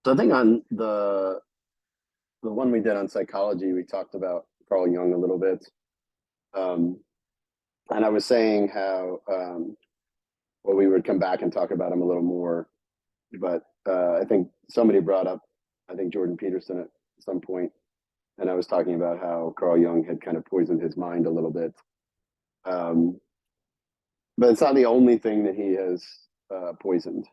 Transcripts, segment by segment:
So I think on the one we did on psychology, we talked about Carl Jung a little bit, um, and I was saying how well we would come back and talk about him a little more, but I think somebody brought up, I think Jordan Peterson at some point, and I was talking about how Carl Jung had kind of poisoned his mind a little bit, um, but it's not the only thing that he has poisoned.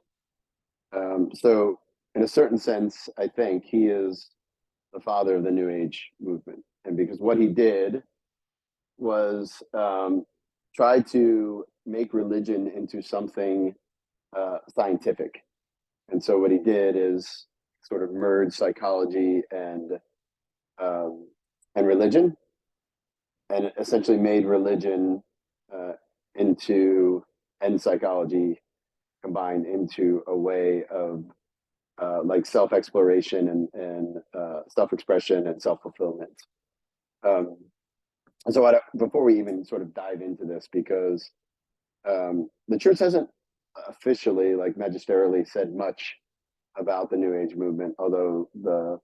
So in a certain sense, I think he is the father of the New Age movement. And because what he did was try to make religion into something scientific. And so what he did is sort of merge psychology um, and religion, and essentially made religion uh, into and psychology combined into a way of like self-exploration and self-expression and self-fulfillment. Um, so before we even sort of dive into this, because the church hasn't officially, like magisterially, said much about the New Age movement, although the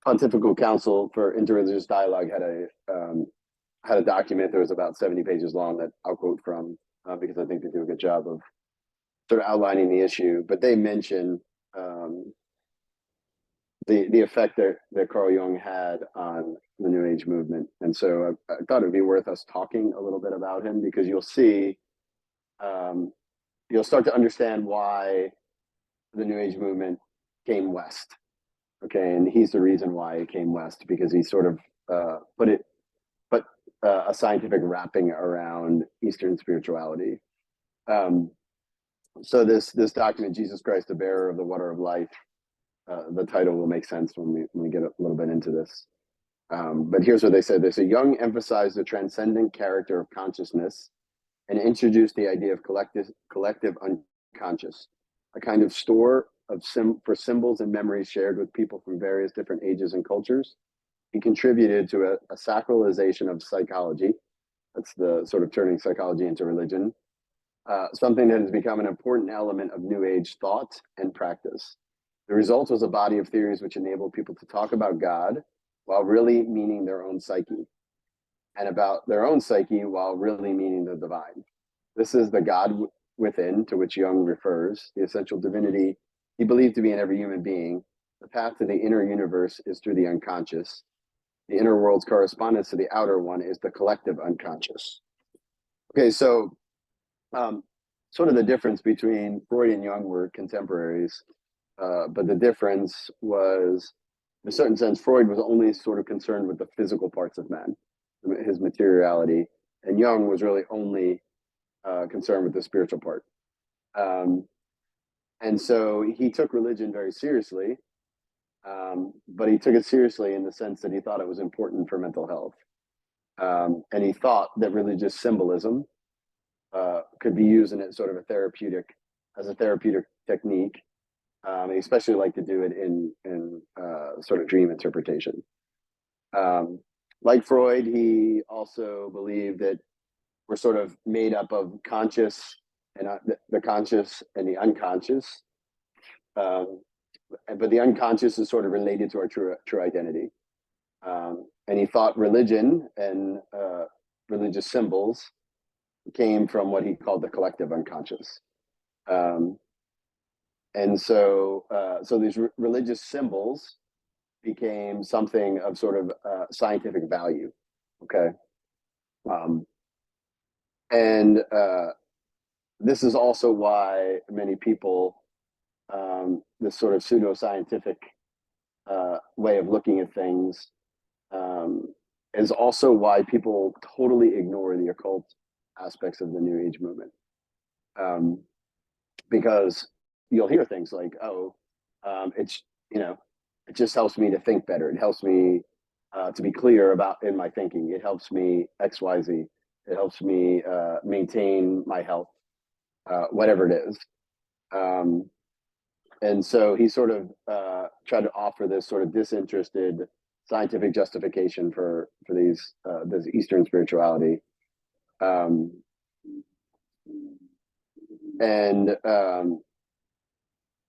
Pontifical Council for Interreligious Dialogue had a document that was about 70 pages long that I'll quote from because I think they do a good job of sort of outlining the issue. But they mention the effect that Carl Jung had on the New Age movement. And so I thought it'd be worth us talking a little bit about him, because um, you'll start to understand why the New Age movement came west. Okay, and he's the reason why it came west, because he sort of put a scientific wrapping around Eastern spirituality. Um, so this document, Jesus Christ, the Bearer of the Water of Life, the title will make sense when we get a little bit into this. But here's what they said. They say Jung emphasized the transcendent character of consciousness and introduced the idea of collective unconscious, a kind of store for symbols and memories shared with people from various different ages and cultures. He contributed to a sacralization of psychology. That's the sort of turning psychology into religion, something that has become an important element of New Age thought and practice. The result was a body of theories which enabled people to talk about God while really meaning their own psyche, and about their own psyche while really meaning the divine. This is the God within, to which Jung refers, the essential divinity he believed to be in every human being. The path to the inner universe is through the unconscious. The inner world's correspondence to the outer one is the collective unconscious. Okay, so sort of the difference between Freud and Jung were contemporaries, but the difference was, in a certain sense, Freud was only sort of concerned with the physical parts of man, his materiality, and Jung was really only concerned with the spiritual part. And so he took religion very seriously, but he took it seriously in the sense that he thought it was important for mental health. And he thought that religious symbolism could be used in a sort of a therapeutic technique. He especially liked to do it in sort of dream interpretation. Like Freud, he also believed that we're sort of made up of conscious and the conscious and the unconscious. But the unconscious is sort of related to our true identity. And he thought religion and religious symbols came from what he called the collective unconscious. And so these religious symbols became something of sort of scientific value. Okay. And this is also why many people, this sort of pseudoscientific way of looking at things, is also why people totally ignore the occult aspects of the New Age movement. Because you'll hear things like, "Oh, it's it just helps me to think better. It helps me to be clear about in my thinking. It helps me X, Y, Z. It helps me maintain my health, whatever it is." And so he sort of tried to offer this sort of disinterested scientific justification for these this Eastern spirituality, and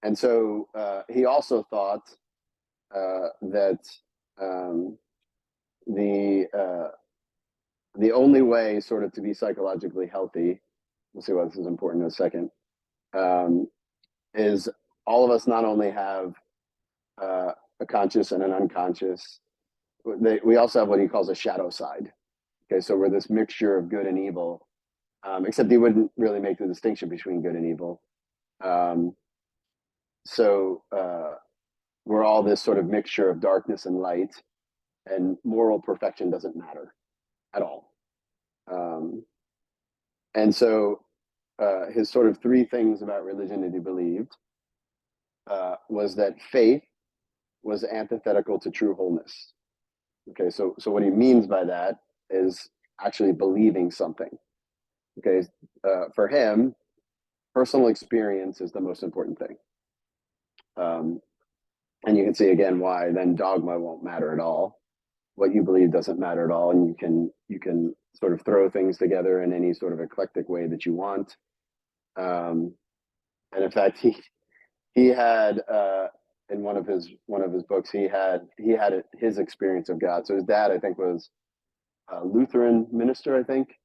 And so he also thought that the the only way sort of to be psychologically healthy, we'll see why this is important in a second, is all of us not only have a conscious and an unconscious, we also have what he calls a shadow side. Okay, so we're this mixture of good and evil, except he wouldn't really make the distinction between good and evil. So we're all this sort of mixture of darkness and light, and moral perfection doesn't matter at all. And so his sort of three things about religion that he believed was that faith was antithetical to true wholeness. Okay, so what he means by that is actually believing something. Okay, for him, personal experience is the most important thing. And you can see again why then dogma won't matter at all. What you believe doesn't matter at all, and you can sort of throw things together in any sort of eclectic way that you want. And in fact, he had in one of his books he had his experience of God. So his dad, I think, was a Lutheran minister, I think,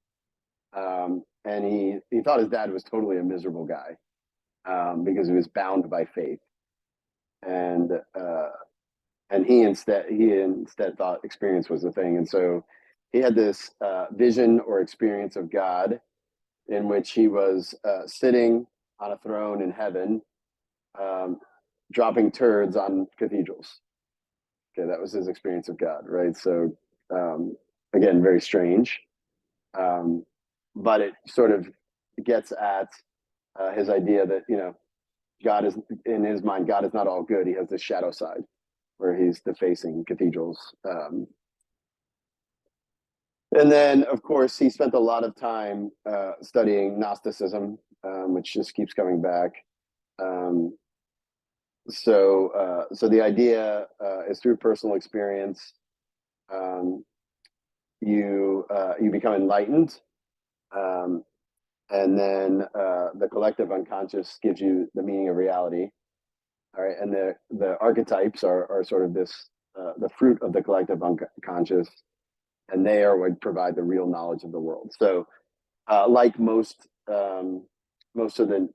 and he thought his dad was totally a miserable guy because he was bound by faith, and he instead thought experience was the thing, and so he had this vision or experience of God in which he was sitting on a throne in heaven, dropping turds on cathedrals. Okay, that was his experience of God, right? So again, very strange, but it sort of gets at his idea that, you know, God is, in his mind, God is not all good. He has this shadow side where he's defacing cathedrals. And then, of course, he spent a lot of time studying Gnosticism, which just keeps coming back. So the idea is through personal experience, you become enlightened, and then the collective unconscious gives you the meaning of reality. All right, and the archetypes are sort of this the fruit of the collective unconscious, and they are what provide the real knowledge of the world. So, like most of the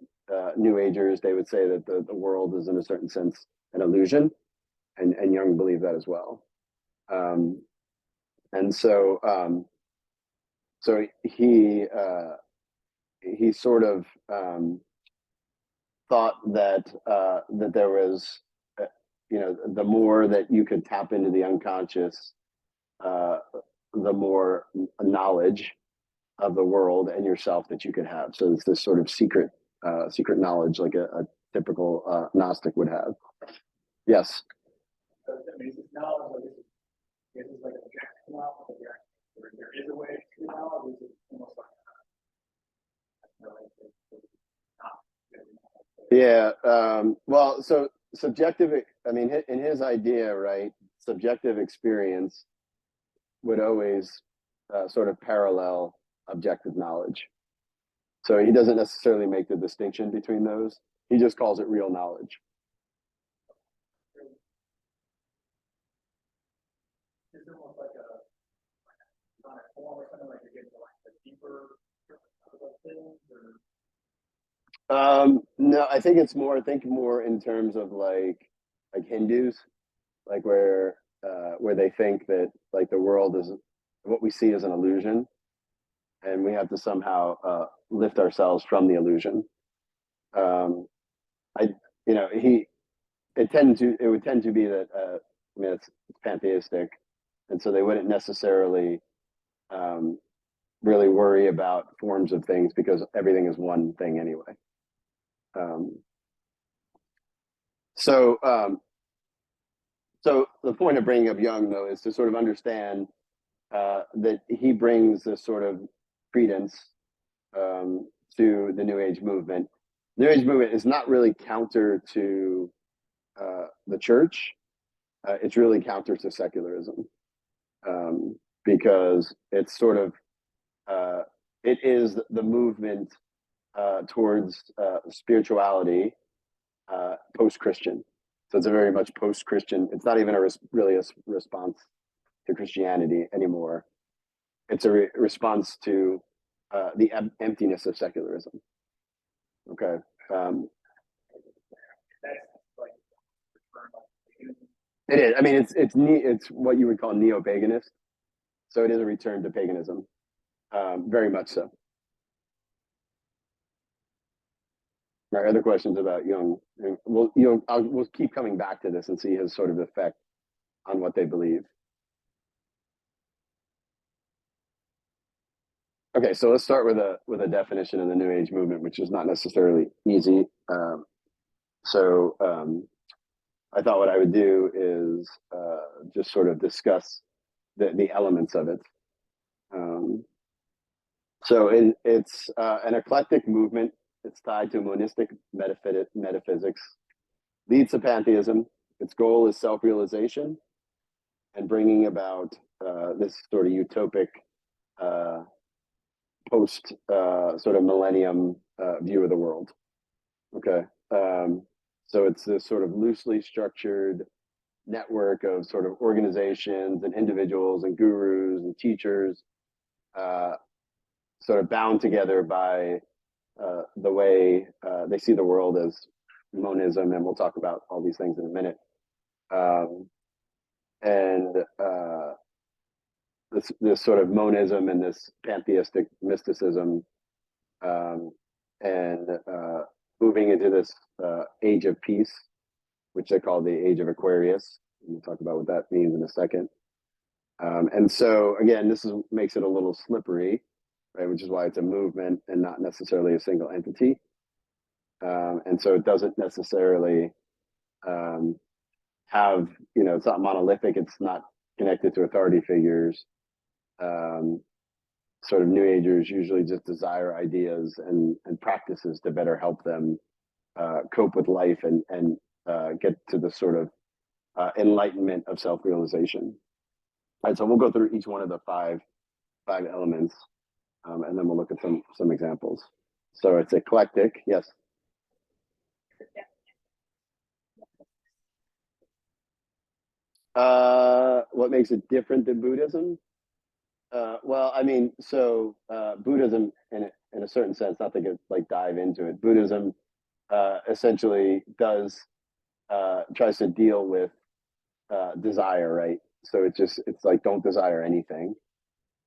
New Agers, they would say that the world is, in a certain sense, an illusion, and Jung believed that as well. And so he sort of thought that that there was, you know, the more that you could tap into the unconscious, the more knowledge of the world and yourself that you could have. So it's this sort of secret knowledge, like a typical Gnostic would have. Yes. So that means it's knowledge. This is like an objective knowledge. There is a way to knowledge. It's almost like yeah. Well, so subjective. I mean, in his idea, right? Subjective experience would always sort of parallel objective knowledge. So he doesn't necessarily make the distinction between those. He just calls it real knowledge. Is it almost like a form or something, like you're getting like a deeper thing? No, I think it's more. I think more in terms of like Hindus, like where they think that like the world is what we see as an illusion, and we have to somehow lift ourselves from the illusion. It would tend to be that I mean it's pantheistic, and so they wouldn't necessarily really worry about forms of things because everything is one thing anyway. So the point of bringing up Jung, though, is to sort of understand that he brings this sort of credence to the New Age movement. The New Age movement is not really counter to the church. It's really counter to secularism because it's sort of it is the movement towards spirituality post-Christian. So it's a very much post-Christian. It's not even really a response to Christianity anymore. It's a response to the emptiness of secularism. Okay. It is. I mean, it's what you would call neo-paganist. So it is a return to paganism, very much so. Right. Other questions about Jung? We'll keep coming back to this and see his sort of effect on what they believe. Okay, so let's start with a definition of the New Age movement, which is not necessarily easy. So I thought what I would do is just sort of discuss the elements of it. It's an eclectic movement. It's tied to monistic metaphysics, leads to pantheism. Its goal is self-realization and bringing about this sort of utopic post sort of millennium view of the world. Okay. So it's this sort of loosely structured network of sort of organizations and individuals and gurus and teachers sort of bound together by the way they see the world as monism, and we'll talk about all these things in a minute. And this sort of monism and this pantheistic mysticism, and moving into this age of peace, which they call the age of Aquarius. We'll talk about what that means in a second. And so again, this makes it a little slippery, right? Which is why it's a movement and not necessarily a single entity. And so it doesn't necessarily have, it's not monolithic. It's not connected to authority figures. Sort of New Agers usually just desire ideas and practices to better help them cope with life and get to the sort of enlightenment of self-realization. All right, so we'll go through each one of the five elements, and then we'll look at some examples. So it's eclectic, yes. What makes it different than Buddhism? Well, I mean, so Buddhism, in a certain sense, not to get like dive into it, Buddhism essentially tries to deal with desire, right? So it's like don't desire anything.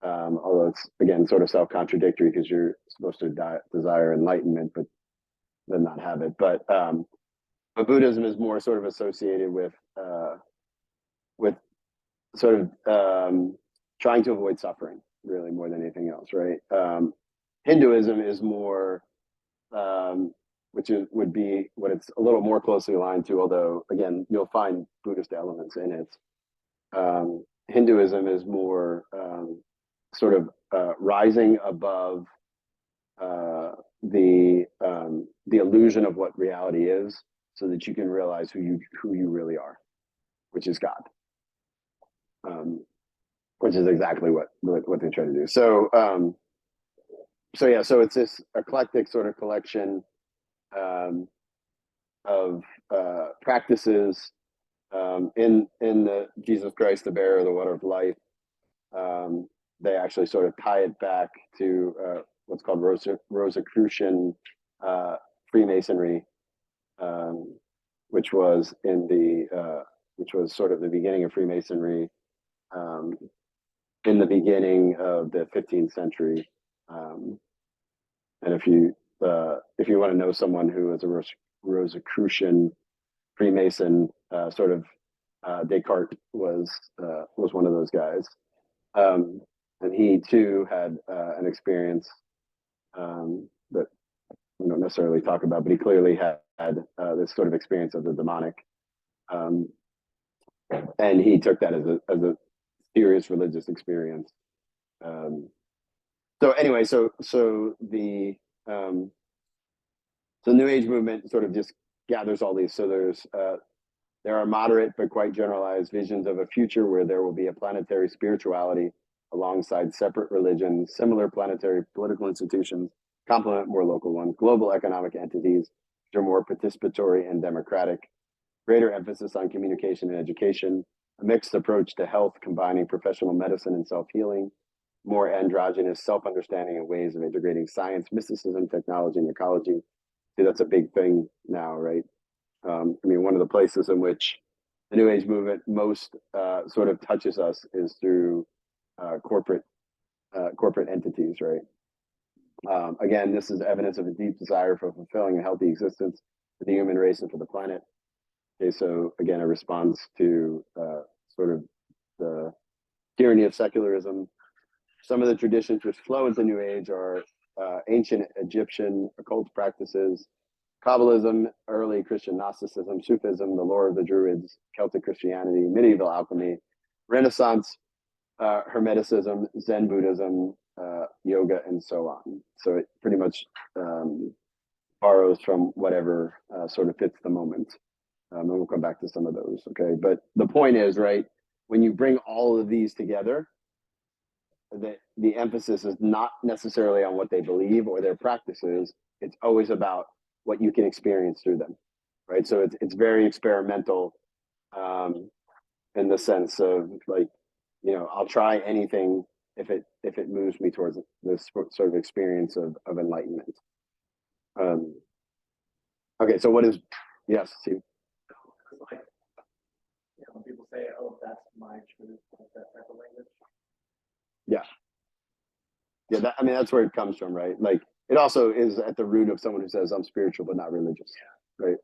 Although it's again sort of self-contradictory because you're supposed to desire enlightenment, but then not have it. But Buddhism is more sort of associated with sort of trying to avoid suffering, really more than anything else, right? Hinduism is more, would be what it's a little more closely aligned to, although again, you'll find Buddhist elements in it. Hinduism is more sort of rising above the illusion of what reality is, so that you can realize who you really are, which is God. Which is exactly what they try to do. So so it's this eclectic sort of collection of practices in the Jesus Christ, the bearer of the water of life. They actually sort of tie it back to what's called Rosicrucian Freemasonry, which was sort of the beginning of Freemasonry in the beginning of the 15th century. And if you want to know someone who is a Rosicrucian Freemason, sort of Descartes was one of those guys, and he too had an experience that we don't necessarily talk about, but he clearly had this sort of experience of the demonic, and he took that as a serious religious experience. So anyway, so the New Age movement sort of just gathers all these. So there are moderate but quite generalized visions of a future where there will be a planetary spirituality alongside separate religions, similar planetary political institutions, complement more local ones, global economic entities, which are more participatory and democratic, greater emphasis on communication and education, a mixed approach to health combining professional medicine and self-healing, more androgynous self-understanding and ways of integrating science, mysticism, technology, and ecology. See, that's a big thing now, right? I mean, one of the places in which the New Age movement most sort of touches us is through corporate entities, right? Again, this is evidence of a deep desire for fulfilling a healthy existence for the human race and for the planet. Okay, so again, it responds to sort of the tyranny of secularism. Some of the traditions which flow into New Age are ancient Egyptian occult practices, Kabbalism, early Christian Gnosticism, Sufism, the lore of the Druids, Celtic Christianity, medieval alchemy, Renaissance Hermeticism, Zen Buddhism, yoga, and so on. So it pretty much borrows from whatever sort of fits the moment. And we'll come back to some of those, okay? But the point is, right, when you bring all of these together, the emphasis is not necessarily on what they believe or their practices. It's always about what you can experience through them, right? So it's very experimental in the sense of like, you know, I'll try anything if it moves me towards this sort of experience of enlightenment. Okay, so what is, yes, Steve? Like, you know, when people say, "Oh, that's my truth," like that type of language. Yeah, yeah. I mean, that's where it comes from, right? Like, it also is at the root of someone who says, "I'm spiritual but not religious," right?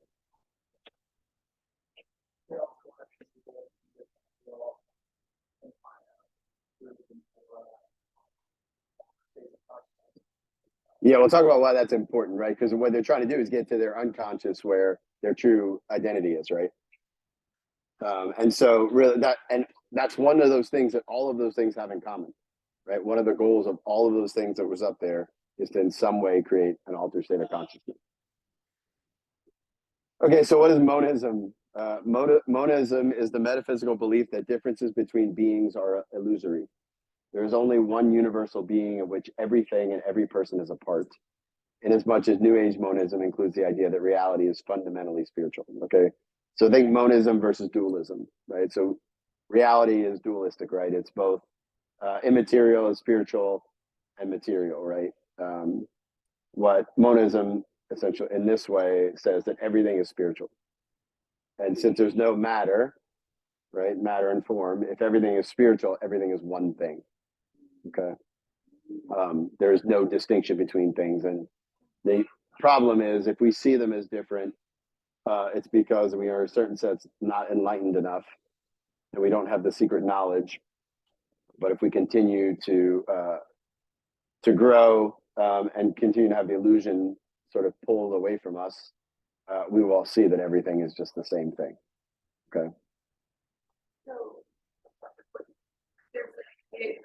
Yeah, we'll talk about why that's important, right? Because what they're trying to do is get to their unconscious where their true identity is, right? And so really that's one of those things that all of those things have in common, right? One of the goals of all of those things that was up there is to in some way create an altered state of consciousness. Okay, so what is monism? Monism is the metaphysical belief that differences between beings are illusory. There is only one universal being of which everything and every person is a part. Inasmuch as New Age monism includes the idea that reality is fundamentally spiritual. Okay, so think monism versus dualism, right? So reality is dualistic, right? It's both immaterial and spiritual and material, right? What monism essentially in this way says that everything is spiritual. And since there's no matter, right, matter and form, if everything is spiritual, everything is one thing. Okay. There is no distinction between things. And the problem is if we see them as different, it's because we are in a certain sense not enlightened enough and we don't have the secret knowledge. But if we continue to grow and continue to have the illusion sort of pulled away from us, we will see that everything is just the same thing. Okay. So there's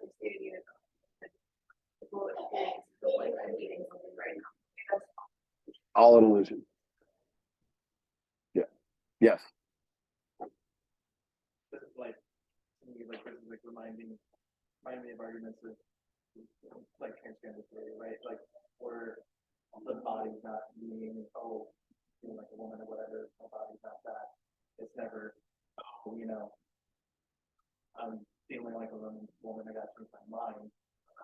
all an illusion. Yeah. Yes. This is like reminding me of arguments with like transgender theory, right? Like where the body's not being like a woman or whatever, my body's not that. It's never, you know, I'm feeling like a woman, I gotta change my mind.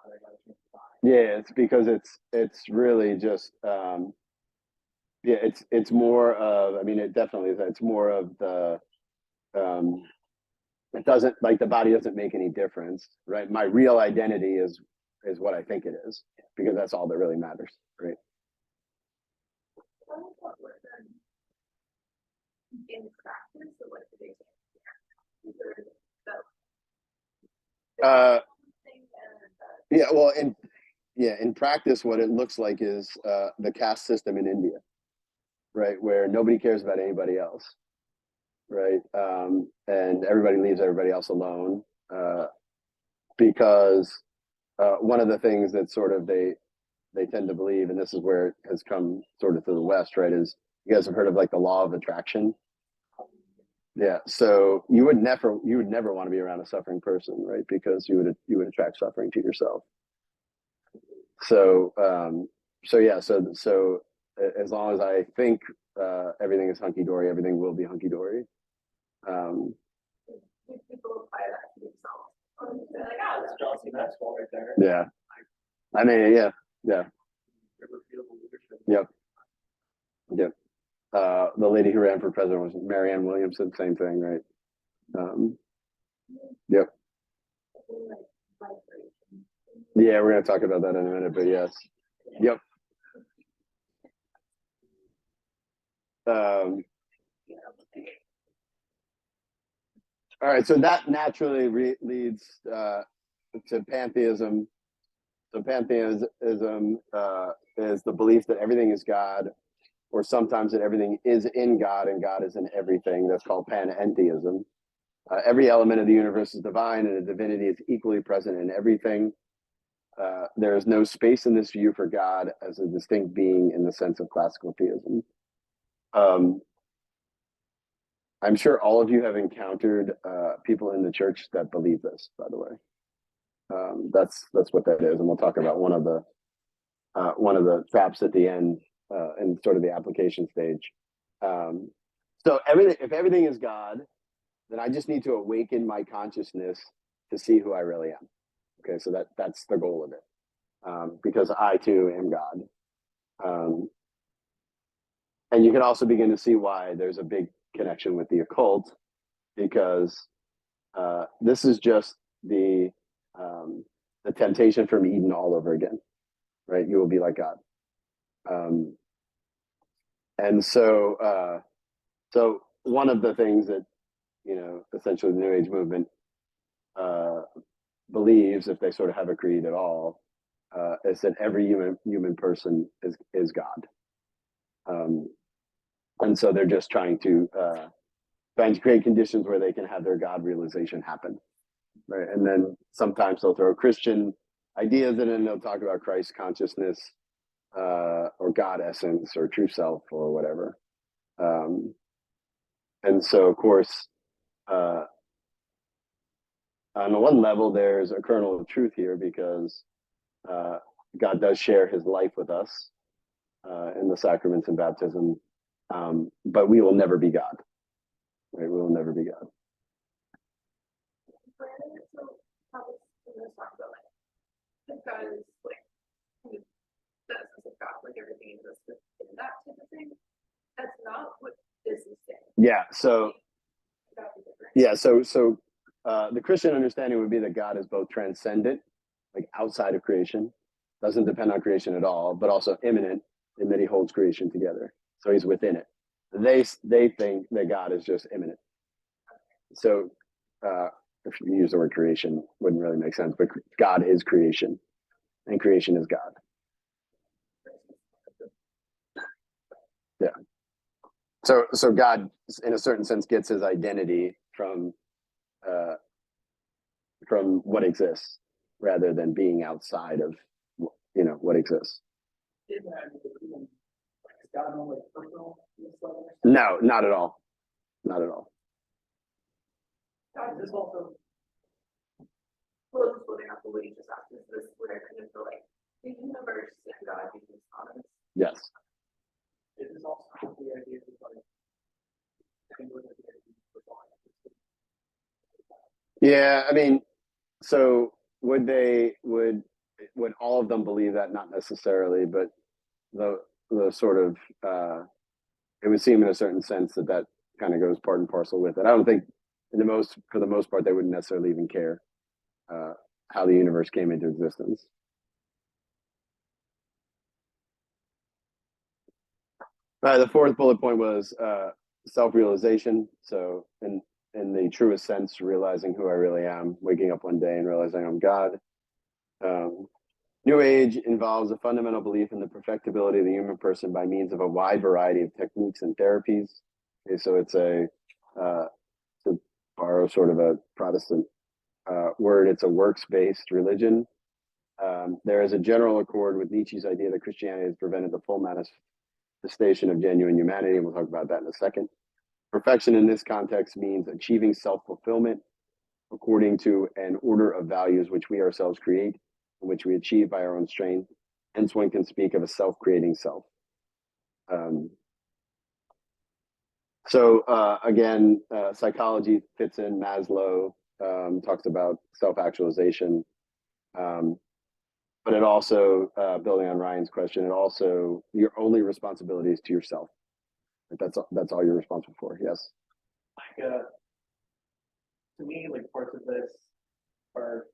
I gotta change my body. Yeah, it's because it's really just yeah, it's more of, I mean, it definitely is. It's more of the it doesn't, like, the body doesn't make any difference, right? My real identity is what I think it is, because that's all that really matters, right? In practice, so what do they Yeah, well, in practice, what it looks like is the caste system in India, right, where nobody cares about anybody else, right, and everybody leaves everybody else alone, because one of the things that sort of they tend to believe, and this is where it has come sort of to the West, right, is you guys have heard of like the law of attraction. Yeah, so you would never want to be around a suffering person, right? Because you would attract suffering to yourself. So yeah, so as long as I think everything is hunky-dory, everything will be hunky-dory. People apply that to themselves. They're like, oh, That's Johnson Maxwell right there. Yeah. I mean, yeah. Irrefutable leadership. Yep. The lady who ran for president was Marianne Williamson, same thing, right? Yep. Yeah, we're going to talk about that in a minute, but yes. Yep. All right, so that naturally leads to pantheism. So pantheism is the belief that everything is God, or sometimes that everything is in God and God is in everything. That's called panentheism. Every element of the universe is divine, and the divinity is equally present in everything. There is no space in this view for God as a distinct being in the sense of classical theism. I'm sure all of you have encountered people in the church that believe this, by the way. That's what that is, and we'll talk about one of the traps at the end in sort of the application stage. So if everything is God, then I just need to awaken my consciousness to see who I really am. Okay, so that's the goal of it, because I too am God. And you can also begin to see why there's a big connection with the occult, because this is just the temptation from Eden all over again, right? You will be like God. And so one of the things that, essentially the New Age movement believes, if they sort of have a creed at all, is that every human person is God. And so they're just trying to create conditions where they can have their God realization happen, right? And then sometimes they'll throw Christian ideas in, and they'll talk about Christ consciousness, or God essence, or true self, or whatever. And so, of course, on the one level, there's a kernel of truth here, because God does share his life with us in the sacraments and baptism, but we will never be God. Right? We will never be God. So, how was going to talk about if God is like kind of the essence of God, like everything exists within that type of thing? That's not what this is saying. Yeah. So. That would be different. Yeah. So the Christian understanding would be that God is both transcendent, like outside of creation, doesn't depend on creation at all, but also immanent in that he holds creation together. So he's within it. They think that God is just immanent. So if you use the word creation, wouldn't really make sense, but God is creation, and creation is God. Yeah. So God, in a certain sense, gets his identity from what exists, rather than being outside of what exists. No, not at all. Not at all. God is also, well, just building up what you just asked, is this where I kind of feel like the universe and God being honest? Yes. It is also the idea of like, yeah, I mean, so would all of them believe that? Not necessarily, but the sort of it would seem in a certain sense that kind of goes part and parcel with it. I don't think for the most part they wouldn't necessarily even care how the universe came into existence. The fourth bullet point was self-realization. So in the truest sense, realizing who I really am, waking up one day and realizing I'm God. New Age involves a fundamental belief in the perfectibility of the human person by means of a wide variety of techniques and therapies. Okay, so it's to borrow sort of a Protestant word, it's a works-based religion. There is a general accord with Nietzsche's idea that Christianity has prevented the full manifestation of genuine humanity, and we'll talk about that in a second. Perfection in this context means achieving self-fulfillment according to an order of values which we ourselves create, which we achieve by our own strength. Hence, one can speak of a self-creating self. Um, so again, psychology fits in. Maslow talks about self-actualization, but it also, building on Ryan's question, it also your only responsibility is to yourself. That's all you're responsible for. Yes. Like, to me, like parts of this are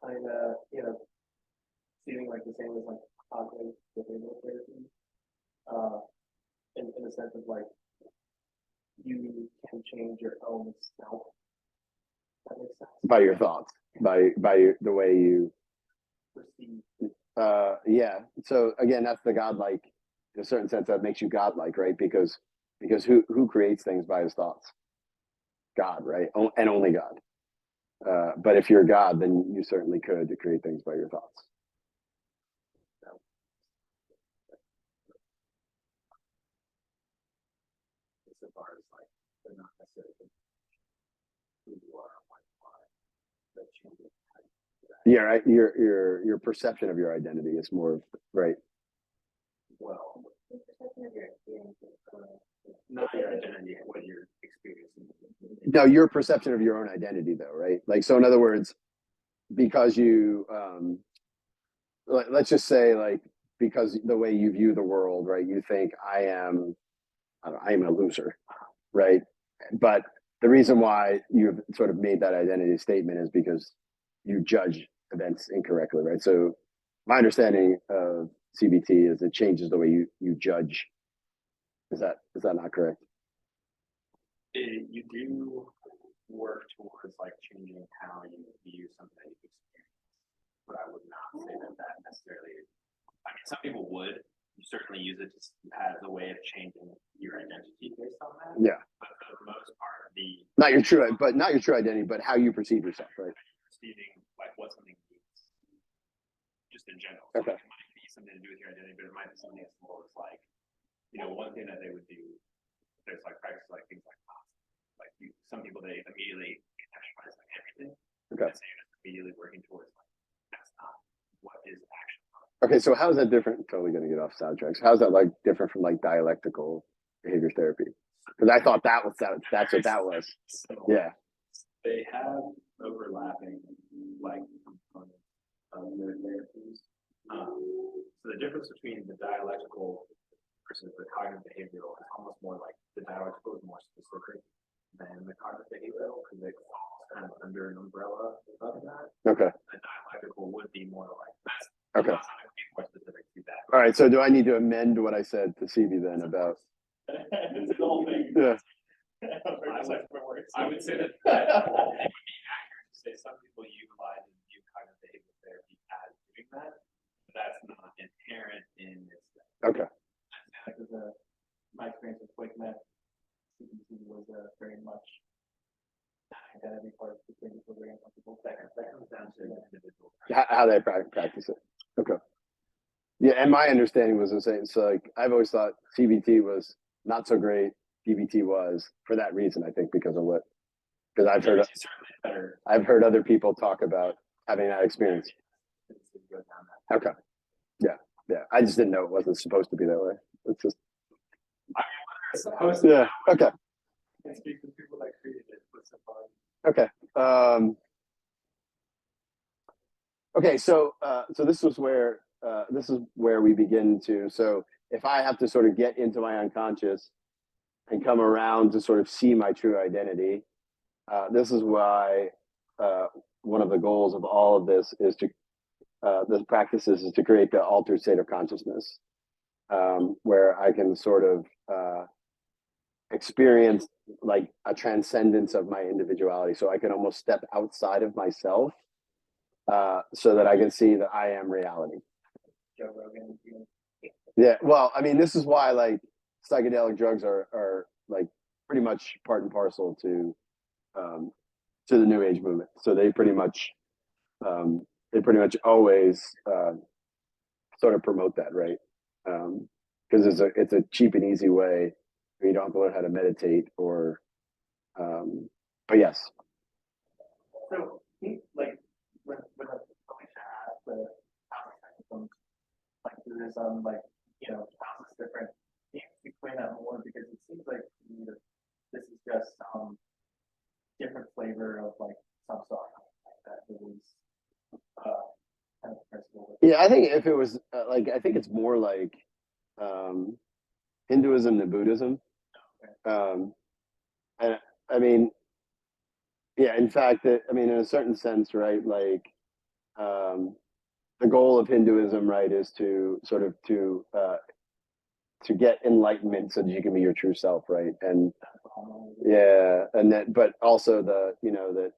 kind of, seeming like the same as like cognitive behavioral therapy. In the sense of like you can change your own self. That makes sense. By your thoughts, by the way you Perceive. yeah. So again, that's the godlike, in a certain sense, that makes you godlike, right? Because who creates things by his thoughts? God, right? And only God. But if you're God, then you certainly could create things by your thoughts. As far as like they're not necessarily who you are, what you are, that changes. Yeah, right. Your perception of your identity is more right. Well, The perception of your experiences. not your identity, what you're experiencing. No, your perception of your own identity, though, right? Like, so in other words, because you, let's just say, like, because the way you view the world, right? You think I am a loser, right? But the reason why you've sort of made that identity statement is because you judge events incorrectly, right? So my understanding of CBT is it changes the way you judge. Is that not correct? You do work towards like changing how you view something that you experience, but I would not say that necessarily. I mean, some people would. You certainly use it as a way of changing your identity based on that. Yeah. But for the most part, not your true identity, but how you perceive yourself, right? Perceiving like what something means, just in general. Okay. So it might be something to do with your identity, but it might be something as small as like, one thing that they would do. There's like practice like things like like some people they immediately contextualize like everything. Okay. So you're just immediately working towards like that's not what is action. Okay, so how is that different? Totally going to get off sidetracks. How's that like different from like dialectical behavior therapy? Because I thought that's what that was. So Yeah. they have overlapping like components of their therapies. So the difference between the dialectical versus the cognitive behavioral is almost more like the dialectical is more specific than the cognitive behavioral because it falls kind of under an umbrella of that. Okay. The dialectical would be more like that's Okay. more specific to that. All right. So do I need to amend what I said to CB then about? It's the whole thing. Yeah. I would say that it would be accurate to say some people utilize and view cognitive behavioral therapy as doing that, but that's not inherent in this. Okay. Because my experience with WakeNet, CBT was very much identity part between people very uncomfortable. That comes down to the individual. How they practice it. Okay. Yeah, and my understanding was the same. So like I've always thought CBT was not so great. DBT was for that reason, I think, because I've heard other people talk about having that experience. Okay. Yeah. I just didn't know it wasn't supposed to be that way. It's just yeah. Okay. I speak to people that created it with some fun. Okay. Okay. So this is where we begin to. So if I have to sort of get into my unconscious and come around to sort of see my true identity, this is why one of the goals of all of this is to the practices is to create the altered state of consciousness, where I can sort of experience like a transcendence of my individuality. So I can almost step outside of myself so that I can see that I am reality. Joe Rogan. Yeah, well, I mean, this is why like psychedelic drugs are like pretty much part and parcel to the New Age movement. So they pretty much always sort of promote that, right? Because it's a cheap and easy way. You don't have to learn how to meditate or, but yes. So, like, when Alicia asked the housing technicum, like, Buddhism, like, how is this different? Can you explain that more, because it seems like to me that this is just some different flavor of like some song that is kind of principle. Yeah, I think if it was like, I think it's more like um, Hinduism than Buddhism. And I mean, yeah, in fact, I mean, in a certain sense, right? Like, the goal of Hinduism, right, is to sort of to get enlightenment so that you can be your true self, right? And yeah, and that, but also the, you know, that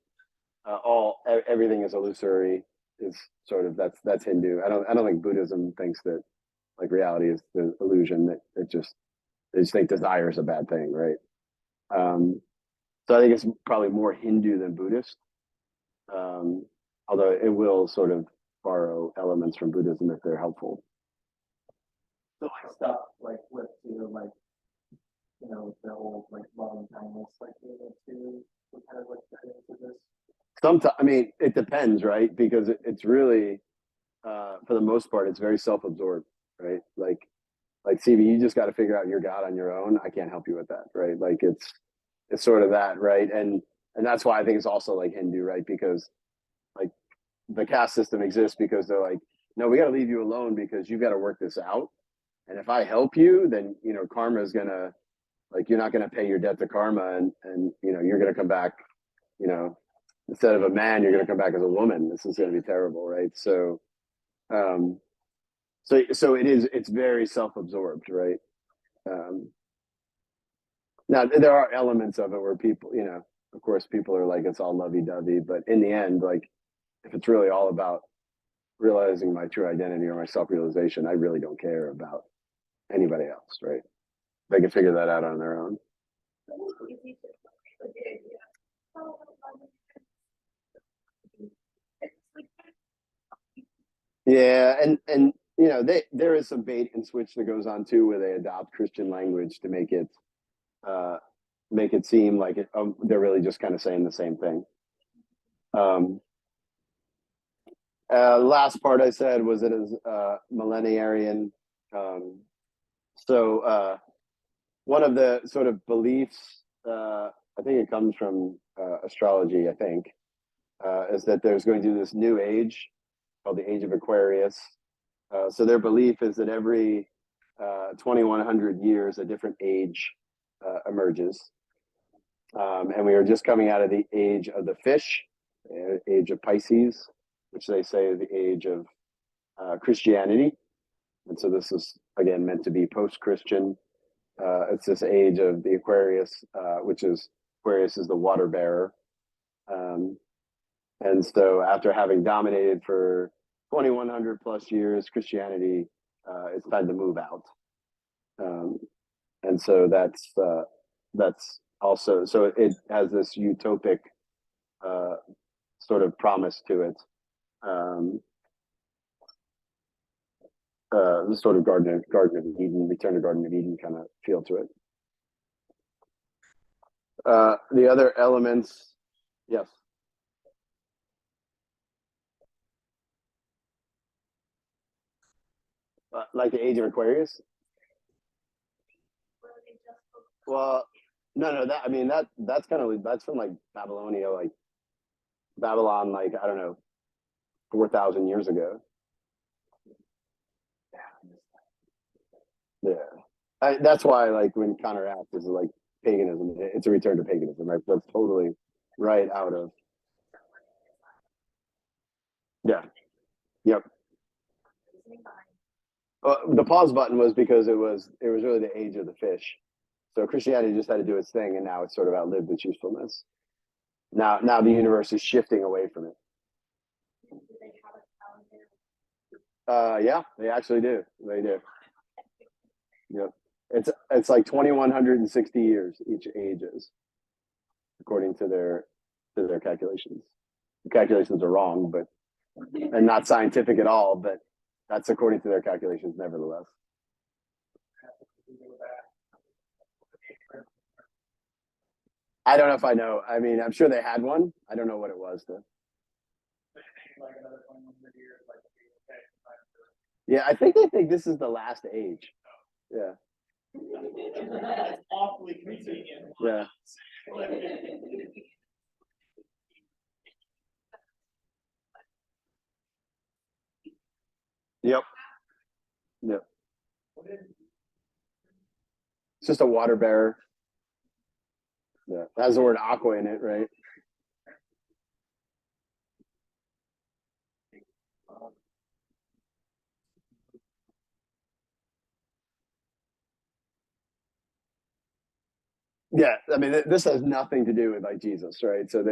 everything is illusory is sort of, that's Hindu. I don't think Buddhism thinks that like reality is the illusion, that they just think desire is a bad thing, right? So I think it's probably more Hindu than Buddhist, although it will sort of borrow elements from Buddhism if they're helpful. So like stuff like with to like, you know, the old like loving kindness, like being able to kind of like fit into this. Sometimes, I mean, it depends, right? Because it's really, for the most part, it's very self-absorbed, right? Like CB, you just got to figure out your God on your own. I can't help you with that, right? Like it's sort of that, right? And that's why I think it's also like Hindu, right? Because like the caste system exists because they're like, no, we got to leave you alone because you got to work this out. And if I help you, then you know karma is gonna, like, you're not gonna pay your debt to karma, and you know you're gonna come back, you know, instead of a man, you're gonna come back as a woman. This is gonna be terrible, right? So, so it's very self-absorbed, right? Um, Now there are elements of it where people, you know, of course, people are like it's all lovey-dovey, but in the end, like if it's really all about realizing my true identity or my self-realization, I really don't care about anybody else, right? They can figure that out on their own. It's easy to like the idea. Oh, it's like Yeah, and you know, there is some bait and switch that goes on too, where they adopt Christian language to uh, make it seem like they're really just kind of saying the same thing. Last part I said was it is millenarian. So one of the sort of beliefs, I think it comes from astrology, I think, is that there's going to be this new age called the Age of Aquarius. So their belief is that every 2100 years, a different age emerges. And we are just coming out of the age of the fish, age of Pisces, which they say is the age of Christianity. And so this is, again, meant to be post-Christian. It's this age of the Aquarius, which is, Aquarius is the water bearer. And so after having dominated for 2100 plus years, Christianity, it's time to move out. And so that's also, so it has this utopic sort of promise to it. The sort of Garden of Eden, Return to Garden of Eden kind of feel to it. The other elements, yes. Like the Age of Aquarius. Well, no, that, I mean, that's kind of, that's from like Babylonia, like Babylon, like, I don't know, 4,000 years ago. Yeah. That's why, like, when Connor asked, is it like paganism? It's a return to paganism, right? That's totally right out of. Yeah. Yep. The pause button was because it was really the age of the fish. So Christianity just had to do its thing, and now it's sort of outlived its usefulness. Now the universe is shifting away from it. Yeah, they actually do. They do. Yep. It's like 2160 years each age is, according to their calculations. The calculations are wrong, but and not scientific at all, but that's according to their calculations nevertheless. I don't know if I know. I mean, I'm sure they had one. I don't know what it was though. Yeah, I think they think this is the last age. Yeah. That's awfully convenient. Yeah. Yep. Yep. It's just a water bearer. Yeah. It has the word aqua in it, right? Yeah, I mean, this has nothing to do with like Jesus, right? So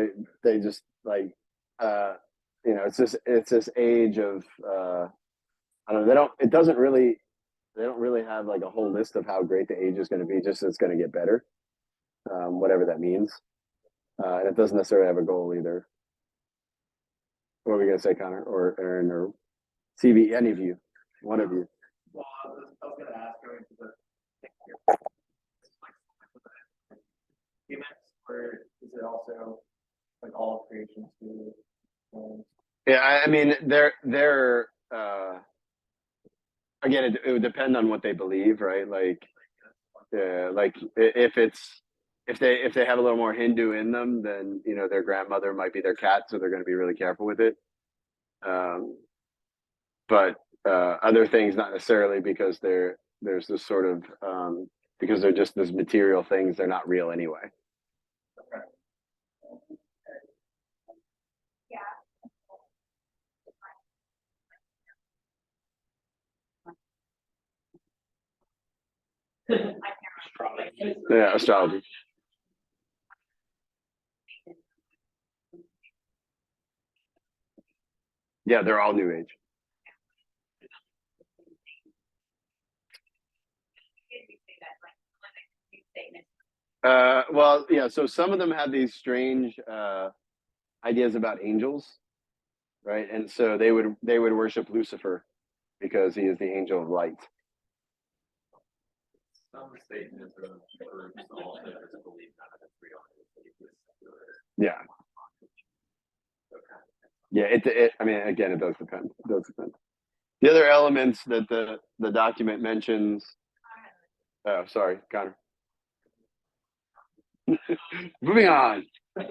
they just like, you know, it's this age of I don't know. They don't really have like a whole list of how great the age is going to be. Just it's going to get better, whatever that means, and it doesn't necessarily have a goal either. What are we going to say, Connor or Aaron or CB? Any of you, one of you. Well, I was gonna ask, going to the humans, or is it also like all of creation too? Yeah, I mean, they're again, it would depend on what they believe, right? Like, yeah, like if they have a little more Hindu in them, then you know their grandmother might be their cat, so they're going to be really careful with it. Um, but other things, not necessarily, because there's this sort of because they're just this material things, they're not real anyway. Yeah, astrology. Yeah, they're all New Age. Well, yeah. So some of them had these strange ideas about angels, right? And so they would worship Lucifer because he is the angel of light. Some Satanism groups also just believe none of it's real. Yeah. Yeah. I mean, again, it does depend. It does depend. The other elements that the document mentions. Oh, sorry, Connor. Moving on. So,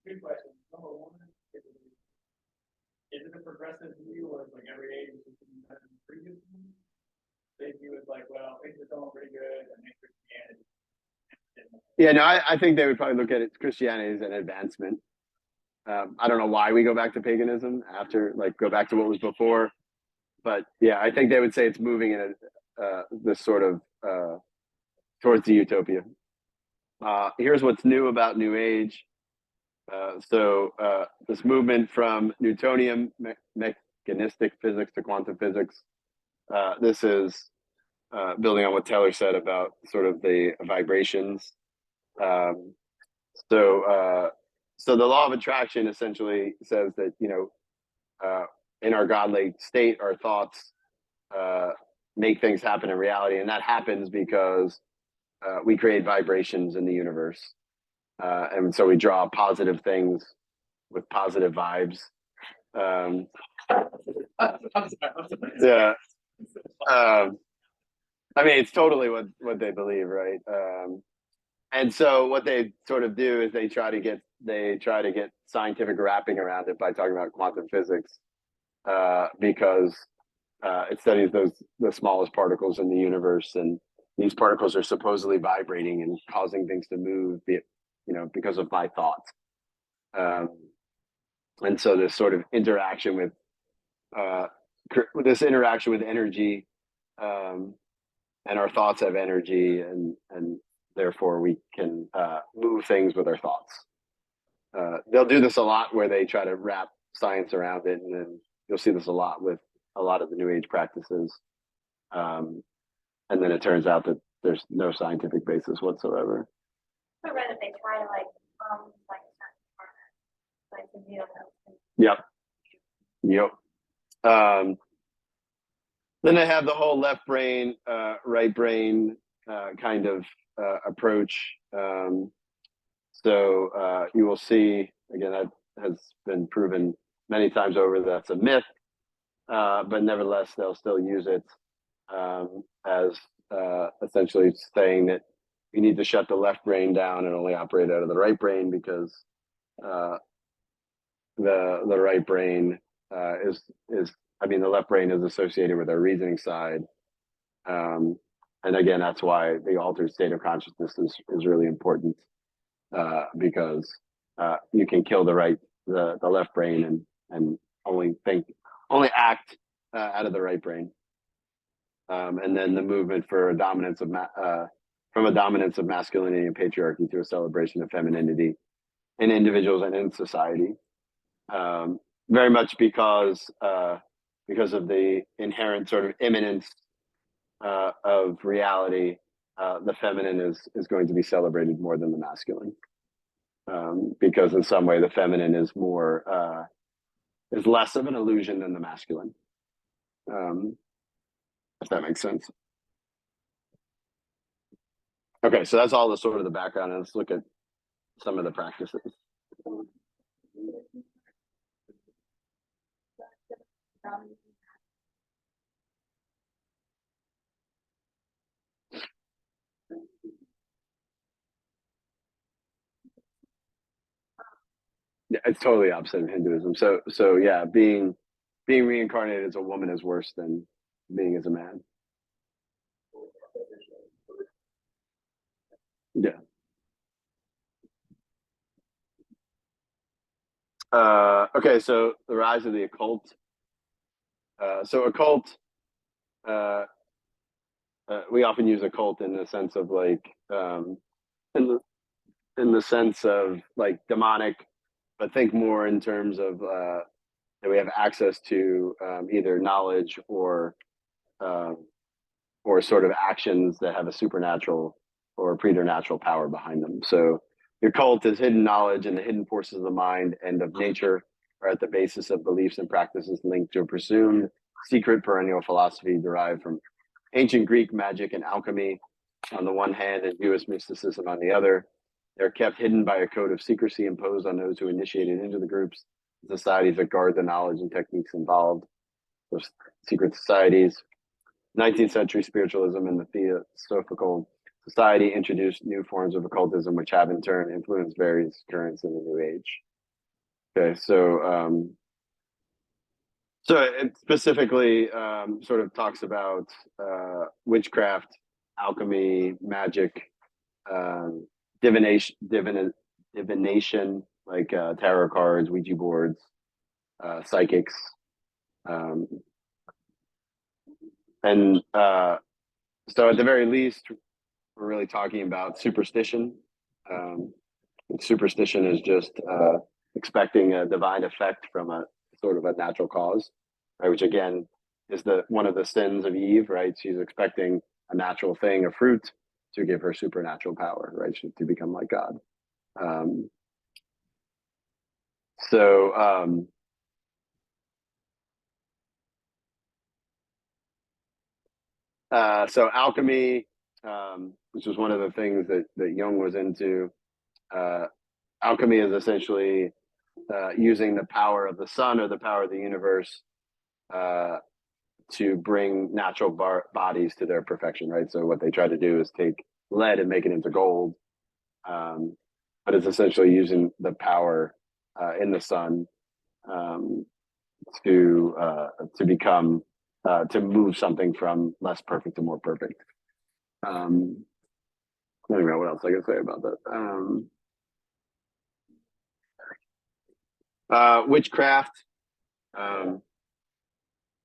good question. Number one, is it a progressive view, or is like every age is just better than the previous one? They view it like, well, things are going pretty good, and then Christianity. Yeah, no, I think they would probably look at it Christianity as an advancement. I don't know why we go back to paganism after, like, go back to what was before, but yeah, I think they would say it's moving in this sort of towards the utopia. Here's what's new about New Age. This movement from Newtonian mechanistic physics to quantum physics. This is building on what Taylor said about sort of the vibrations. Um, so the law of attraction essentially says that, you know, in our godly state, our thoughts make things happen in reality, and that happens because we create vibrations in the universe, and so we draw positive things with positive vibes. Yeah. I mean, it's totally what they believe, right? And so what they sort of do is they try to get scientific wrapping around it by talking about quantum physics, because it studies the smallest particles in the universe, and these particles are supposedly vibrating and causing things to move, because of my thoughts. And so this sort of interaction with energy, and our thoughts have energy, and therefore we can move things with our thoughts. They'll do this a lot where they try to wrap science around it, and then you'll see this a lot with a lot of the New Age practices. And then it turns out that there's no scientific basis whatsoever. I read that they try to like Yep. Yep. Then they have the whole left brain, right brain kind of approach. So you will see, again, that has been proven many times over that's a myth, but nevertheless, they'll still use it as essentially saying that you need to shut the left brain down and only operate out of the right brain because uh, the right brain is I mean the left brain is associated with our reasoning side, and again that's why the altered state of consciousness is really important because you can kill the left brain and only act out of the right brain, and then the movement for a dominance of from a dominance of masculinity and patriarchy to a celebration of femininity in individuals and in society. Very much because of the inherent sort of imminence of reality, the feminine is going to be celebrated more than the masculine, because in some way the feminine is less of an illusion than the masculine. If that makes sense. Okay, so that's all the sort of the background, and let's look at some of the practices. Yeah, it's totally opposite of Hinduism. So yeah, being reincarnated as a woman is worse than being as a man. Yeah. Okay, so the rise of the occult. So occult, we often use occult in the sense of like, in the sense of like demonic, but think more in terms of that we have access to either knowledge um, or sort of actions that have a supernatural or preternatural power behind them. So the occult is hidden knowledge, and the hidden forces of the mind and of nature are at the basis of beliefs and practices linked to a presumed secret perennial philosophy derived from ancient Greek magic and alchemy on the one hand and Jewish mysticism on the other. They're kept hidden by a code of secrecy imposed on those who initiated into the groups, societies that guard the knowledge and techniques involved. Those secret societies. 19th century spiritualism and the Theosophical Society introduced new forms of occultism, which have in turn influenced various currents in the New Age. Okay, so it specifically sort of talks about witchcraft, alchemy, magic, divination like tarot cards, Ouija boards, psychics, and so at the very least, we're really talking about superstition. Superstition is just expecting a divine effect from a sort of a natural cause, right? Which again is one of the sins of Eve, right? She's expecting a natural thing, a fruit, to give her supernatural power, right? To become like God. So alchemy, which was one of the things that Jung was into. Alchemy is essentially using the power of the sun or the power of the universe to bring natural bodies to their perfection, right? So what they try to do is take lead and make it into gold, but it's essentially using the power in the sun to become to move something from less perfect to more perfect. I don't know what else I can say about that. Witchcraft.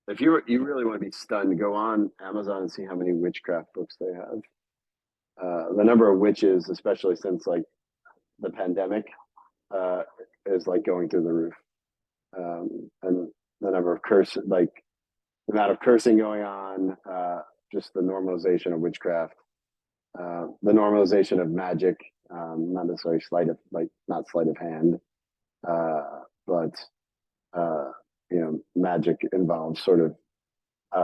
If you really want to be stunned, go on Amazon and see how many witchcraft books they have. The number of witches, especially since like the pandemic, is like going through the roof. And the number of the amount of cursing going on, just the normalization of witchcraft, the normalization of magic, not necessarily not sleight of hand, but magic involves sort of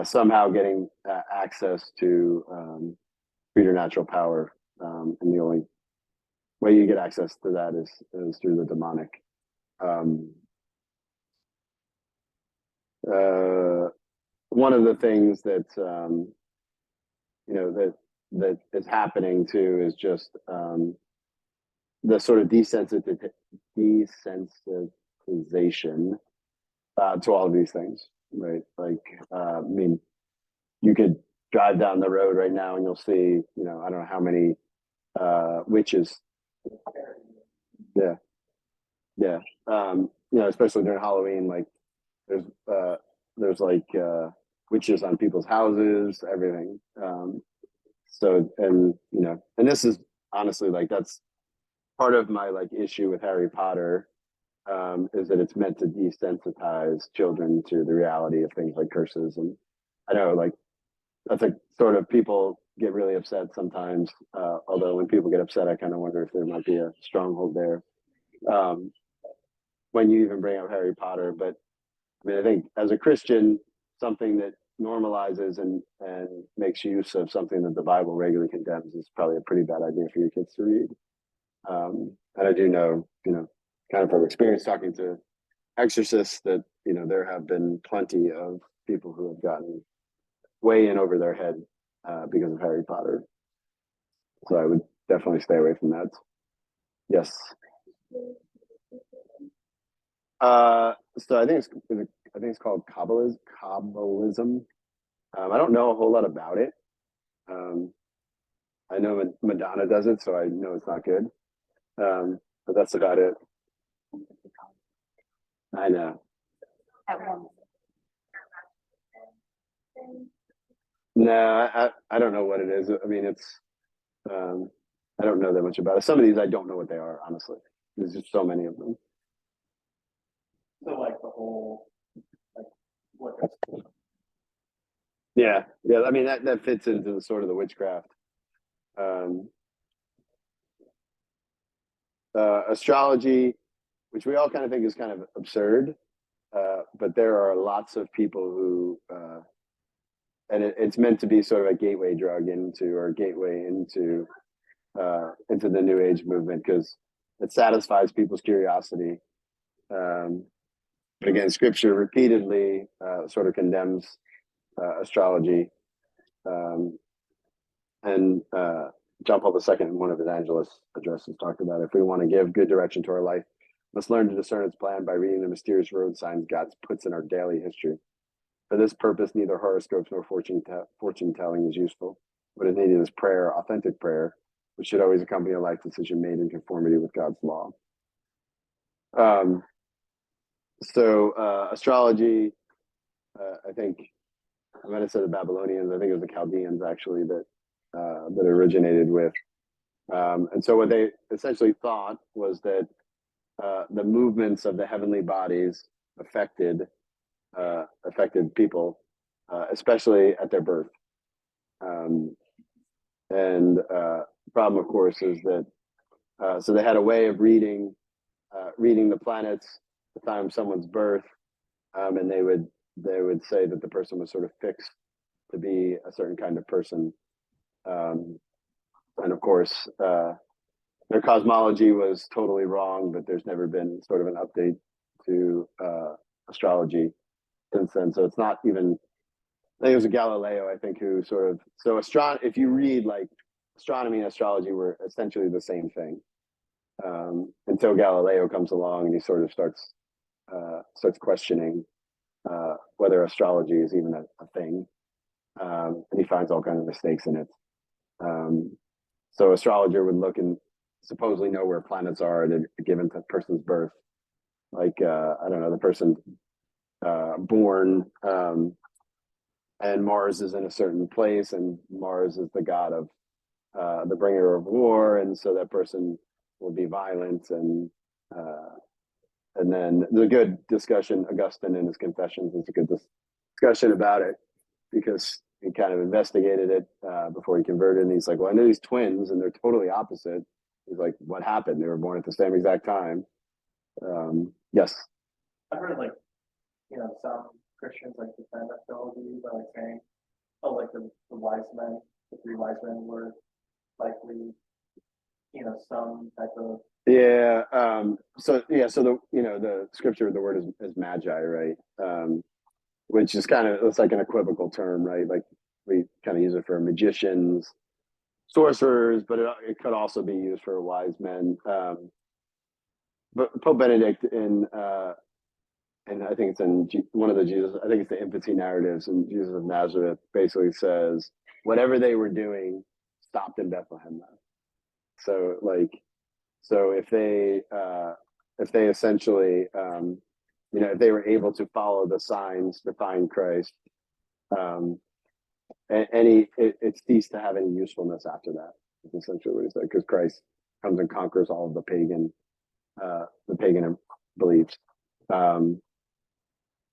somehow getting access to preternatural power, and the only way you get access to that is through the demonic. One of the things that that is happening too is just the sort of desensitization to all of these things, right? Like, I mean, you could drive down the road right now and you'll see, I don't know how many witches. Yeah, yeah. Especially during Halloween, like there's like witches on people's houses, everything. So, and this is honestly like that's part of my like issue with Harry Potter, is that it's meant to desensitize children to the reality of things like curses. And I know like that's like sort of people get really upset sometimes. Although when people get upset, I kind of wonder if there might be a stronghold there. When you even bring up Harry Potter, but I mean, I think as a Christian, something that normalizes and makes use of something that the Bible regularly condemns is probably a pretty bad idea for your kids to read. And I do know, kind of from experience talking to exorcists that, there have been plenty of people who have gotten way in over their head because of Harry Potter. So I would definitely stay away from that. Yes. So I think it's called Kabbalism. I don't know a whole lot about it. I know Madonna does it, so I know it's not good. But that's about it. I know. No, I don't know what it is. I mean, it's I don't know that much about it. Some of these I don't know what they are, honestly. There's just so many of them. So like the whole, like what? Yeah. I mean that fits into the sort of the witchcraft. Astrology, which we all kind of think is kind of absurd, but there are lots of people who, and it's meant to be sort of a gateway drug into, or gateway into the New Age movement, because it satisfies people's curiosity. But again, Scripture repeatedly sort of condemns astrology, and John Paul II, in one of his Angelus addresses, talked about if we want to give good direction to our life, must learn to discern its plan by reading the mysterious road signs God puts in our daily history. For this purpose, neither horoscopes nor fortune telling is useful. What is needed is prayer, authentic prayer, which should always accompany a life decision made in conformity with God's law. So astrology, I think I might have said the Babylonians. I think it was the Chaldeans actually that originated with. And so what they essentially thought was that the movements of the heavenly bodies affected people, especially at their birth. And the problem, of course, is that so they had a way of reading the planets at the time of someone's birth, and they would say that the person was sort of fixed to be a certain kind of person. And of course, their cosmology was totally wrong, but there's never been sort of an update to astrology since then. So it's not even, I think it was a Galileo, I think, who sort of, so if you read like astronomy and astrology were essentially the same thing, until Galileo comes along and he sort of starts questioning whether astrology is even a thing. And he finds all kinds of mistakes in it. So astrologer would look and supposedly know where planets are at a given person's birth. Like, I don't know, the person born and Mars is in a certain place, and Mars is the god of the bringer of war, and so that person will be violent. And then there's a good discussion, Augustine in his Confessions is a good discussion about it, because he kind of investigated it before he converted, and he's like, well, I know these twins and they're totally opposite. He's like, what happened? They were born at the same exact time. Yes. I've heard like, some Christians like defend astrology by like saying, oh, like the wise men, the three wise men were likely, some type of. Yeah. So the scripture, the word is magi, right? Which is kind of, it's like an equivocal term, right? Like we kind of use it for magicians, sorcerers, but it could also be used for wise men. But Pope Benedict and I think it's in one of the Jesus, I think it's the infancy narratives, and Jesus of Nazareth basically says whatever they were doing stopped in Bethlehem now. So so if they essentially if they were able to follow the signs to find Christ, it ceased to have any usefulness after that. It's essentially what he said, because Christ comes and conquers all of the pagan beliefs.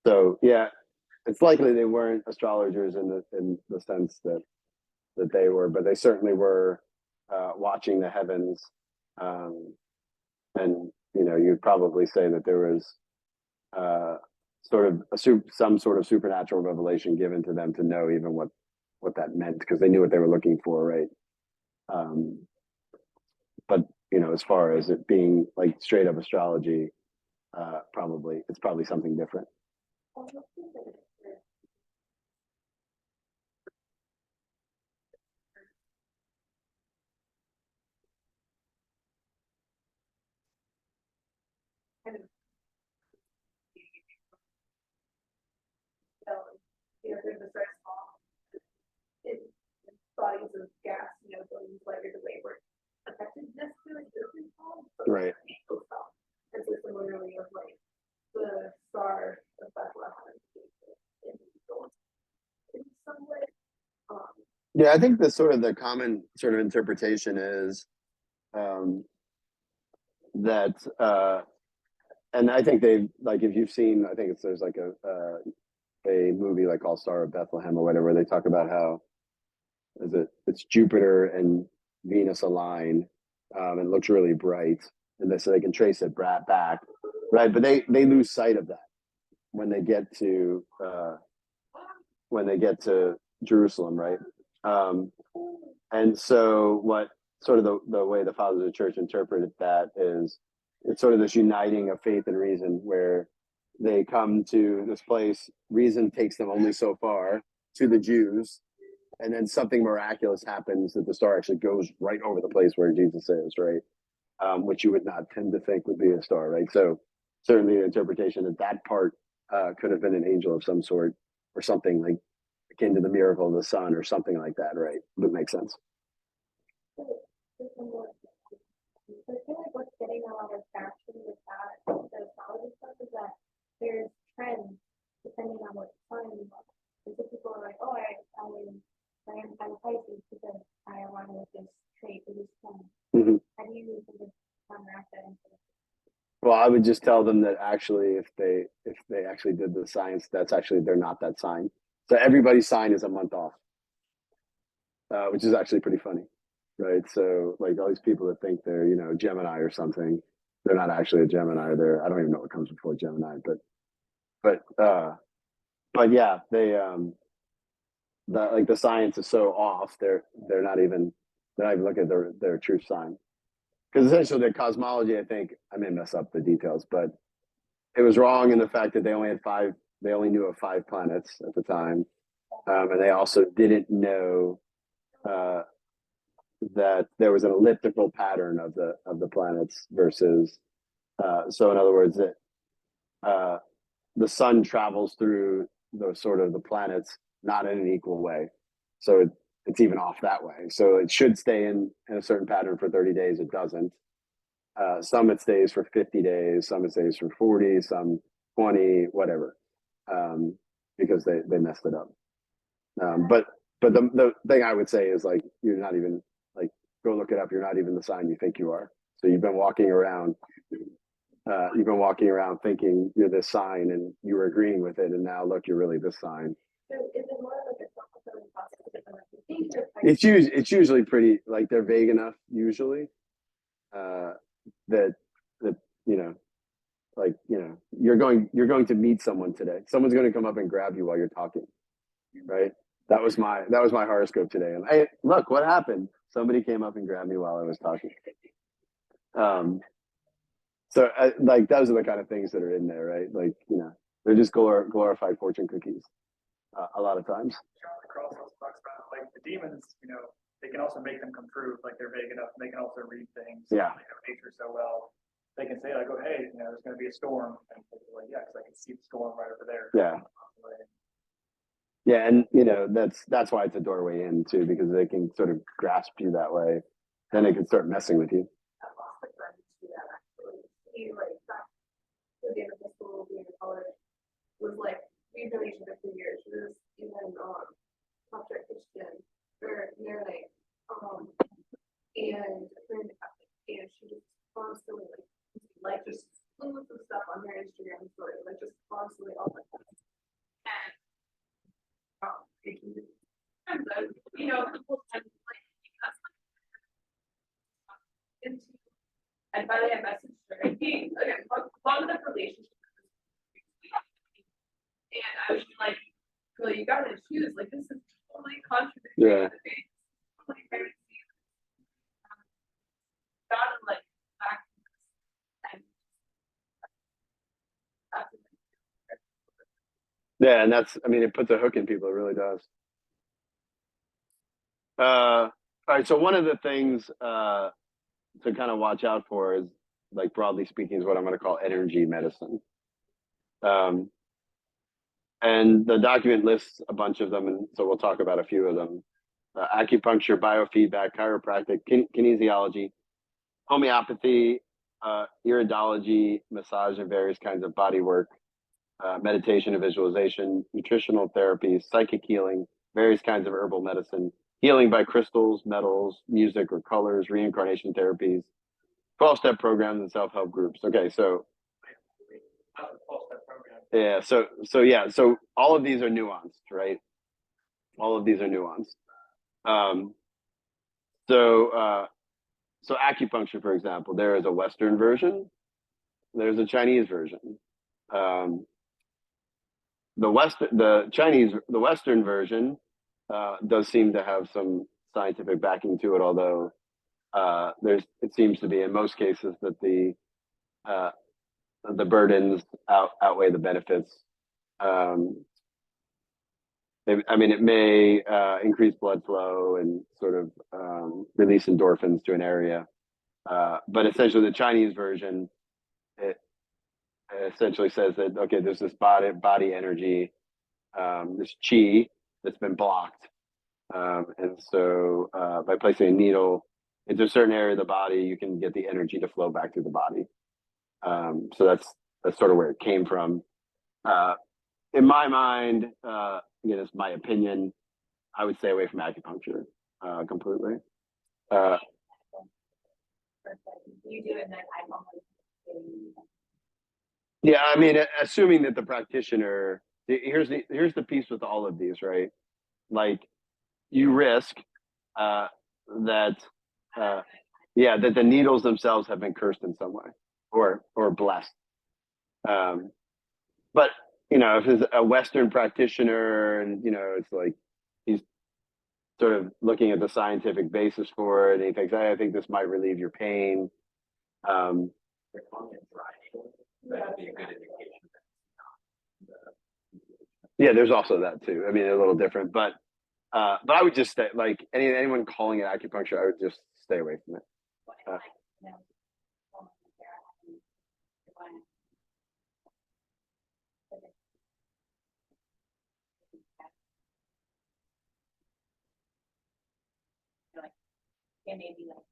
So yeah, it's likely they weren't astrologers in the sense that they were, but they certainly were watching the heavens, and you'd probably say that there was sort of some sort of supernatural revelation given to them to know even what that meant, because they knew what they were looking for, right? But as far as it being like straight up astrology, it's probably something different. There's a very small bodies of gas, going lighter away where affected necessarily different palms, but Right. and so similarly of like the star of Bethlehem in some way. Yeah, I think the common sort of interpretation is that, and I think they like, if you've seen, I think there's like a movie like called Star of Bethlehem or whatever, where they talk about how it's Jupiter and Venus align, and it looks really bright, and so they can trace it back, right? But they lose sight of that when they get to Jerusalem, right? And so what sort of the way the fathers of the church interpreted that is, it's sort of this uniting of faith and reason, where they come to this place, reason takes them only so far to the Jews, and then something miraculous happens that the star actually goes right over the place where Jesus is, right? Which you would not tend to think would be a star, right? So certainly the interpretation that part could have been an angel of some sort, or something like akin to the miracle of the sun or something like that, right? Would make sense. I feel like what's getting a lot of traction with that, the astrology stuff, is that there's trends depending on what sign you are. And so people are like, oh, I'm Pisces because I align with this trait or this trend. Mm-hmm. How do you sort of counteract that? Well, I would just tell them that actually, if they actually did the science, they're not that sign. So everybody's sign is a month off, which is actually pretty funny, right? So like all these people that think they're Gemini or something, they're not actually a Gemini. I don't even know what comes before Gemini, but yeah, they the science is so off. They're not even looking at their true sign. Because essentially their cosmology, I think, I may mess up the details, but it was wrong in the fact that they only knew of 5 planets at the time. And they also didn't know that there was an elliptical pattern of the planets versus, so in other words, that the sun travels through the planets not in an equal way. So it's even off that way. So it should stay in a certain pattern for 30 days. It doesn't. Some it stays for 50 days, some it stays for 40, some 20, whatever, because they messed it up. But the thing I would say is, like, you're not even, like, go look it up. You're not even the sign you think you are. So you've been walking around thinking you're this sign, and you were agreeing with it, and now look, you're really this sign. So is it more like a self-fulfilling prophecy than like you think you're It's usually pretty, like, they're vague enough usually, that you're going to meet someone today. Someone's going to come up and grab you while you're talking, right? That was my horoscope today. And hey, look what happened. Somebody came up and grabbed me while I was talking. So like, those are the kind of things that are in there, right? Like, they're just glorified fortune cookies a lot of times. John the Cross also talks about demons, you know, they can also make them come true. Like they're big enough, they can also read things. Yeah. They know nature so well. They can say like, oh, hey, you know, there's going to be a storm. And they're like, yeah, because I can see the storm right over there. Yeah. Yeah, and you know that's why it's a doorway in too, because they can sort of grasp you that way. Then they can start messing with you. I lost a friend to that actually. He like back to the end of the school, being in college, was like we've known each other for years. She was even Coptic Christian or near and a friend of Catholic, and she just constantly like just flew with some stuff on her Instagram story, like just constantly all like that. And you know, people tend to like that's like into and finally I messaged her. And he again long enough relationship. And I was like, well, you gotta choose. Like this is totally contradictory. Yeah. Totally crazy. Gotta like back and Yeah, and that's, I mean, it puts a hook in people. It really does. All right. So one of the things to kind of watch out for is, like, broadly speaking, is what I'm going to call energy medicine. And the document lists a bunch of them, and so we'll talk about a few of them. Acupuncture, biofeedback, chiropractic, kinesiology, homeopathy, iridology, massage, and various kinds of body work, meditation and visualization, nutritional therapy, psychic healing, various kinds of herbal medicine, healing by crystals, metals, music or colors, reincarnation therapies, 12-step programs, and self-help groups. Okay, so yeah, so all of these are nuanced, right? All of these are nuanced. So acupuncture, for example, there is a Western version, there's a Chinese version. The Western version does seem to have some scientific backing to it, although it seems to be in most cases that the burdens outweigh the benefits. I mean, it may increase blood flow and sort of release endorphins to an area, but essentially the Chinese version, it essentially says that, okay, there's this body energy, this qi that's been blocked, and so by placing a needle into a certain area of the body, you can get the energy to flow back through the body. So that's sort of where it came from. In my mind, again, it's my opinion, I would stay away from acupuncture completely. You do it, then I don't. Yeah, I mean, assuming that the practitioner, here's the piece with all of these, right? Like, you risk that that the needles themselves have been cursed in some way or blessed. But you know, if it's a Western practitioner, and you know, it's like he's sort of looking at the scientific basis for it, and he thinks, hey, I think this might relieve your pain. That'd be a good indication. Yeah, there's also that too. I mean, they're a little different, but I would just stay, like anyone calling it acupuncture, I would just stay away from it. It may be like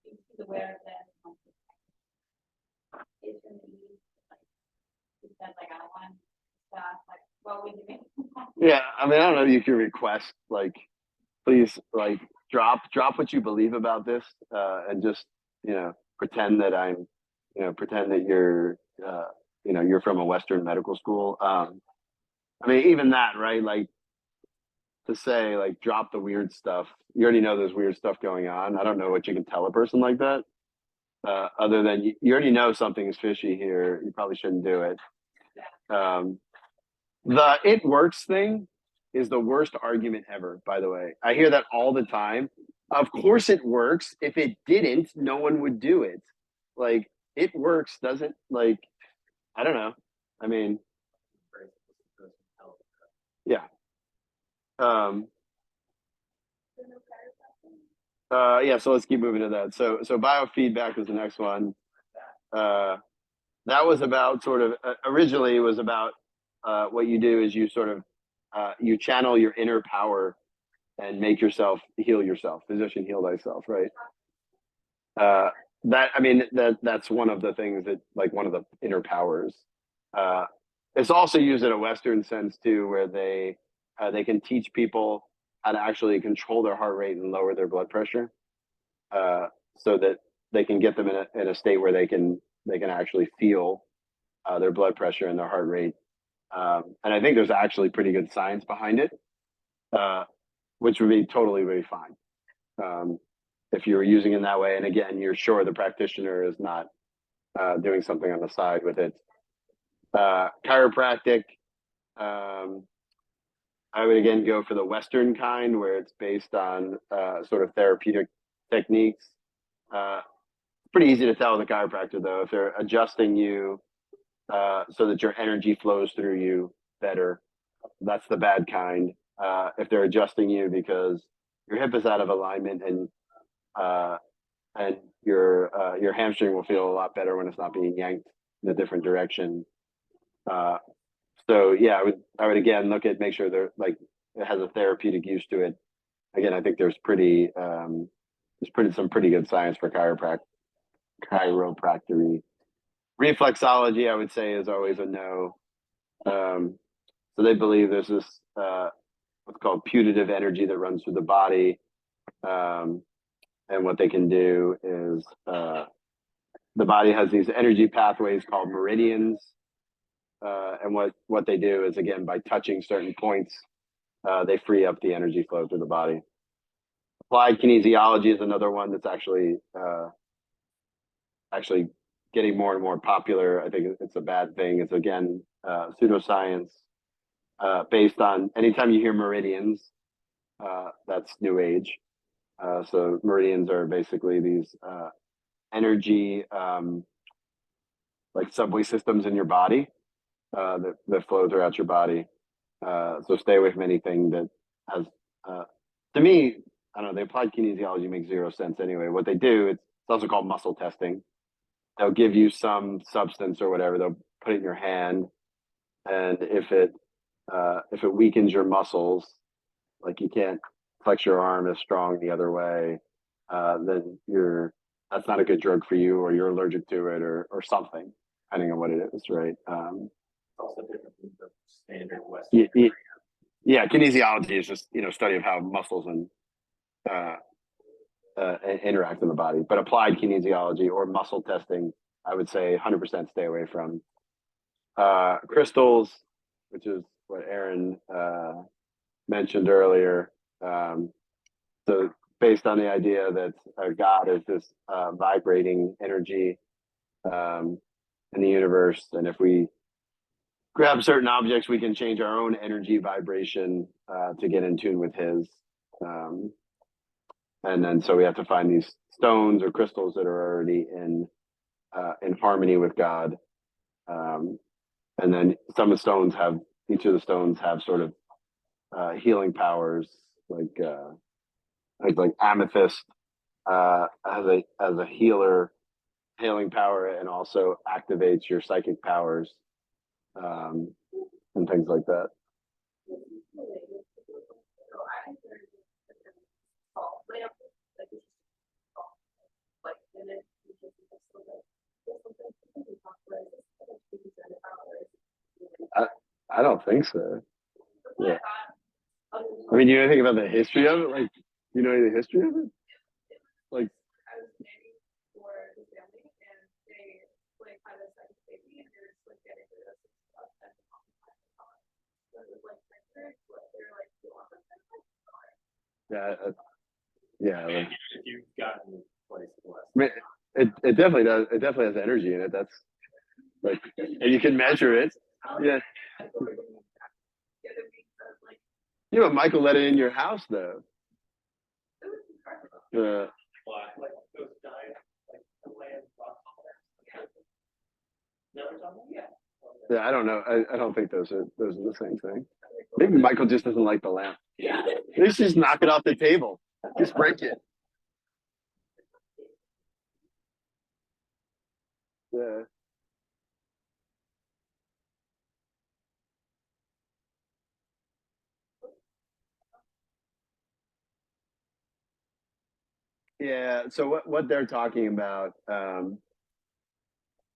he's aware of this. Is going to be like he said, like I don't want stuff. Like, what would you do? Yeah, I mean, I don't know. You can request, like, please, like, drop what you believe about this, and just, you know, pretend that you're, you're from a Western medical school. I mean, even that, right? Like, to say, like, drop the weird stuff. You already know there's weird stuff going on. I don't know what you can tell a person like that, other than you already know something is fishy here. You probably shouldn't do it. The "it works" thing is the worst argument ever, by the way. I hear that all the time. Of course it works. If it didn't, no one would do it. Like, it works doesn't, like, I don't know. I mean, yeah. Yeah, so let's keep moving to that. So biofeedback was the next one. That was about sort of originally it was about what you do is you sort of you channel your inner power and make yourself heal yourself. Physician, heal thyself, right? Uh, that I mean that's one of the things that like one of the inner powers. Uh, it's also used in a Western sense too, where they can teach people how to actually control their heart rate and lower their blood pressure, so that they can get them in a state where they can actually feel their blood pressure and their heart rate. And I think there's actually pretty good science behind it, uh, which would be totally fine if you were using it in that way. And again, you're sure the practitioner is not doing something on the side with it. Chiropractic, um, I would again go for the Western kind where it's based on sort of therapeutic techniques. Pretty easy to tell with a chiropractor though, if they're adjusting you so that your energy flows through you better, that's the bad kind. If they're adjusting you because your hip is out of alignment uh, and your hamstring will feel a lot better when it's not being yanked in a different direction. So yeah, I would again look at make sure they're like it has a therapeutic use to it. Again, I think there's some pretty good science for chiropractic. Reflexology, I would say, is always a no. So they believe there's this what's called putative energy that runs through the body, and what they can do is the body has these energy pathways called meridians, and what they do is again by touching certain points, they free up the energy flow through the body. Applied kinesiology is another one that's actually getting more and more popular. I think it's a bad thing. It's again pseudoscience based on anytime you hear meridians, that's new age. So meridians are basically these energy like subway systems in your body that flow throughout your body. So stay away from anything that has to me, I don't know, the applied kinesiology makes zero sense anyway. What they do, it's also called muscle testing. They'll give you some substance or whatever, they'll put it in your hand, and if it weakens your muscles, like you can't flex your arm as strong the other way, then that's not a good drug for you, or you're allergic to it, or something, depending on what it is, right? It's also different from the standard Western. Yeah, kinesiology is just study of how muscles and interact in the body. But applied kinesiology or muscle testing, I would say 100% stay away from. Crystals, which is what Aaron mentioned earlier. So based on the idea that God is this vibrating energy in the universe, and if we grab certain objects, we can change our own energy vibration to get in tune with His. And then so we have to find these stones or crystals that are already in harmony with God. And then each of the stones have sort of healing powers, like amethyst as a healing power, and also activates your psychic powers, and things like that. I don't think so. Yeah. I mean, you know anything about the history of it? Like, you know the history of it? Like, I was dating for the family, and they like had a second baby, and they're just like getting rid of some stuff and so it was like records, what they're like, do you want them? yeah. Like, If you've gotten place blessed. I mean, it definitely does. It definitely has energy in it. That's like, and you can measure it. Yeah. Yeah, but Michael let it in your house though. Like those giant, like the land rock. Yeah, I don't know. I don't think those are the same thing. Maybe Michael just doesn't like the lamp. Yeah. Let's just knock it off the table. Just break it. Yeah. Yeah. So what they're talking about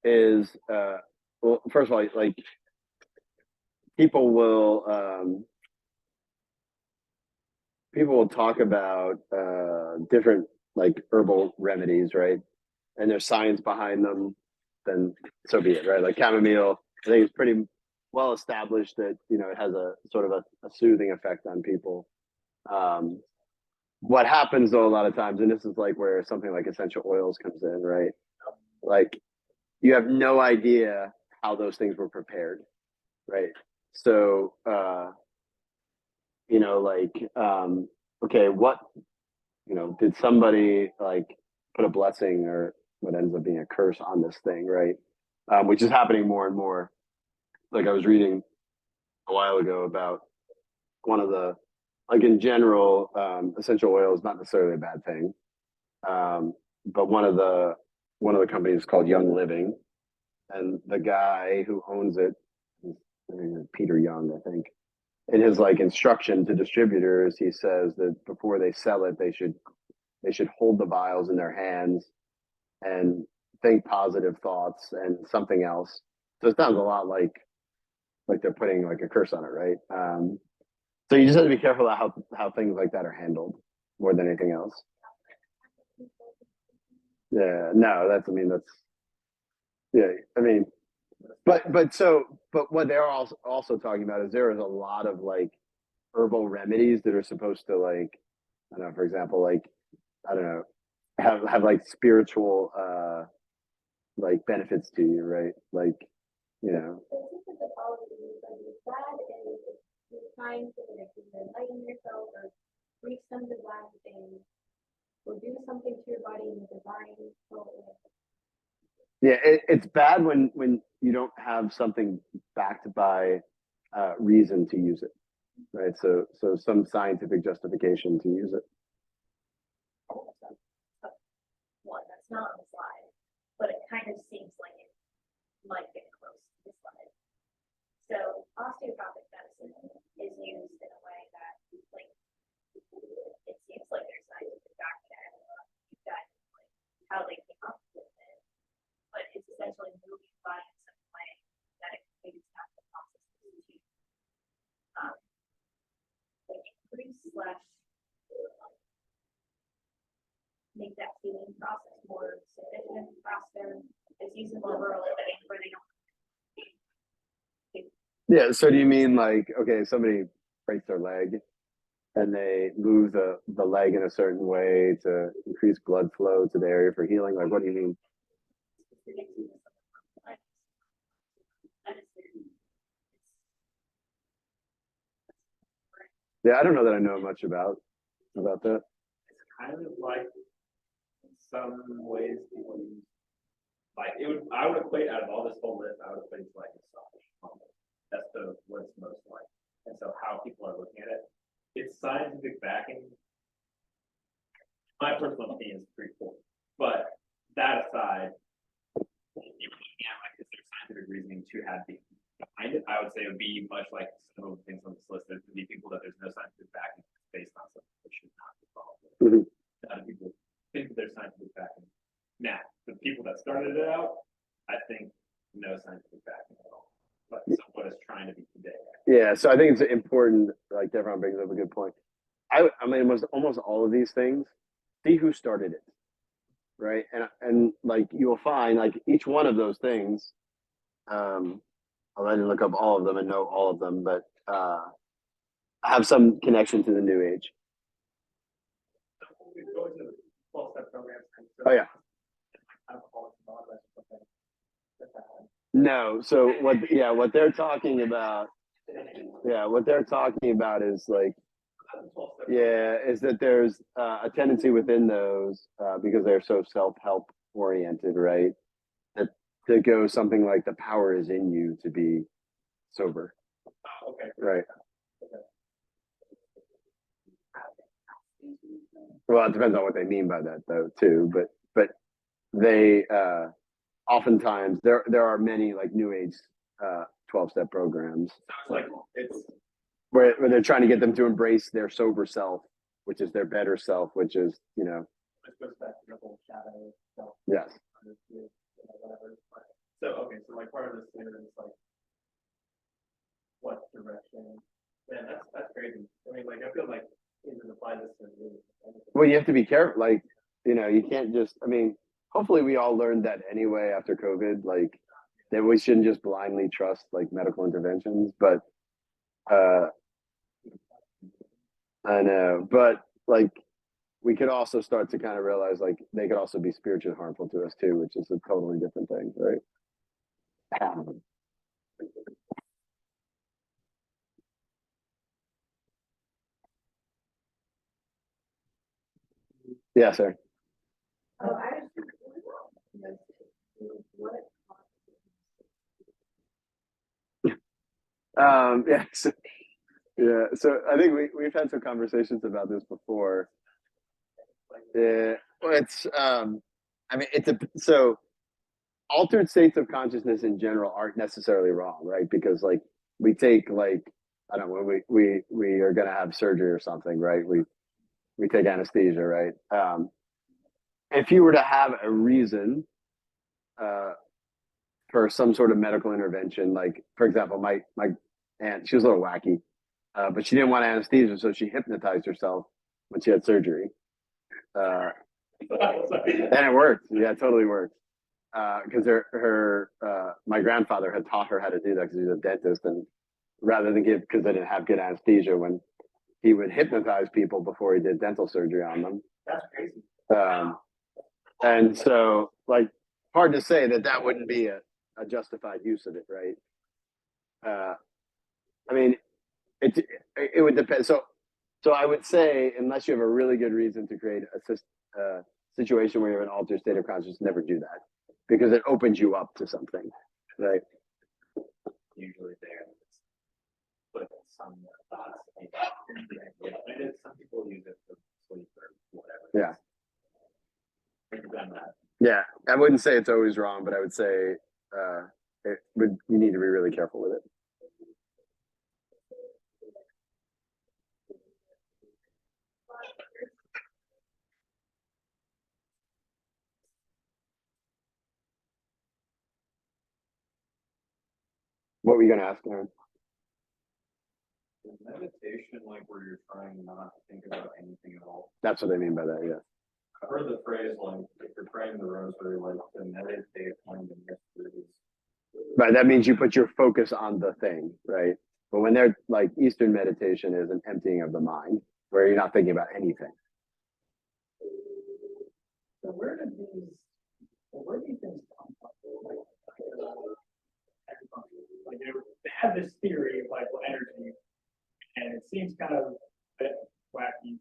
is well, first of all, like people will talk about different like herbal remedies, right? And there's science behind them, then so be it, right? Like chamomile, I think it's pretty well established that it has a sort of a soothing effect on people. Um, what happens though a lot of times, and this is like where something like essential oils comes in, right? Like you have no idea how those things were prepared, right? So like okay, what did somebody like put a blessing or what ends up being a curse on this thing, right? Which is happening more and more. Like I was reading a while ago about one of the like in general, essential oil is not necessarily a bad thing. But one of the companies is called Young Living, and the guy who owns it, Peter Young, I think. In his like instruction to distributors, he says that before they sell it, they should hold the vials in their hands and think positive thoughts and something else. So it sounds a lot like they're putting like a curse on it, right? So you just have to be careful about how things like that are handled more than anything else. Yeah, no, that's yeah, I mean, but what they're also talking about is there is a lot of like herbal remedies that are supposed to like, I don't know, for example, like I don't know, have like spiritual like benefits to you, right? Like, you know. This is the quality of the bad is you're trying to like either enlighten yourself or reach some divine thing or do something to your body in a divine way. Yeah, it's bad when you don't have something backed by reason to use it, right? So some scientific justification to use it. One that's not on the slide, but it kind of seems like it might get close to the slide. So osteopathic medicine is used in a way that, like, it seems like there's scientific background that like how they came up with it, but it's essentially moving the body in such a way that it creates that process to like increase slash make that healing process more significant, faster. It's using more rural living where they don't. Yeah. So do you mean like, okay, somebody breaks their leg and they move the leg in a certain way to increase blood flow to the area for healing? Like, what do you mean? Yeah, I don't know that I know much about that. It's kind of like some ways people use, like I would equate out of all this whole list, I would equate it to like massage. That's what it's most like. And so how people are looking at it, it's scientific backing. My personal opinion is pretty cool. But that aside, you're looking at like, is there scientific reasoning to have behind it? I would say it would be much like some of the things on this list. There could be people that there's no scientific backing based on something that should not be followed. Mhm. Other people think that there's scientific backing. Now, the people that started it out, I think no scientific backing at all. But so what is trying to be today? Yeah, so I think it's important. Like Devon brings up a good point. I mean, almost all of these things. See who started it, right? And like you will find like each one of those things. I didn't look up all of them and know all of them, but have some connection to the New Age. We go into 12-step programs. Oh yeah. Alcoholics Anonymous or something. No, so what they're talking about, what they're talking about is like, is that there's a tendency within those because they're so self-help oriented, right? That to go something like the power is in you to be sober, Okay. right? Well, it depends on what they mean by that, though, too. But they oftentimes there are many like New Age 12-step programs So it's like, it's, where they're trying to get them to embrace their sober self, which is their better self, which is, you know, This goes back to the whole shadow stuff. yes. Whatever. So, okay, so like part of this here is like, what direction? Man, that's crazy. I mean, like, I feel like you can apply this to really anything. Well, you have to be careful. Like, you know, you can't just, I mean, hopefully we all learned that anyway after COVID, like that we shouldn't just blindly trust like medical interventions, but I know, but like we could also start to kind of realize like they could also be spiritually harmful to us too, which is a totally different thing, right? Yeah, sir. Oh, I was just what Yeah, so, yeah. So I think we've had some conversations about this before. Well, it's I mean, so altered states of consciousness in general aren't necessarily wrong, right? Because like we take like I don't know, we are gonna have surgery or something, right? We take anesthesia, right? If you were to have a reason for some sort of medical intervention, like for example, my aunt, she was a little wacky, but she didn't want anesthesia, so she hypnotized herself when she had surgery, and it worked. Yeah, it totally worked. Because her my grandfather had taught her how to do that because he was a dentist, and rather than give because they didn't have good anesthesia, when he would hypnotize people before he did dental surgery on them. That's crazy. And so like hard to say that wouldn't be a justified use of it, right? I mean, it would depend. So I would say unless you have a really good reason to create a situation where you have an altered state of consciousness, never do that because it opens you up to something, right? usually there. Put some thoughts. Some people use it for sleep or whatever. Yeah. I've done that. Yeah, I wouldn't say it's always wrong, but I would say you need to be really careful with it. What were you going to ask, Aaron? Is meditation like where you're trying not to think about anything at all? That's what I mean by that, yeah. I've heard the phrase like if you're praying the rosary, like to meditate on the mysteries. Right, that means you put your focus on the thing, right? But when they're like Eastern meditation is an emptying of the mind, where you're not thinking about anything. So where do these things come from? Like they have this theory of like energy, and it seems kind of a bit wacky,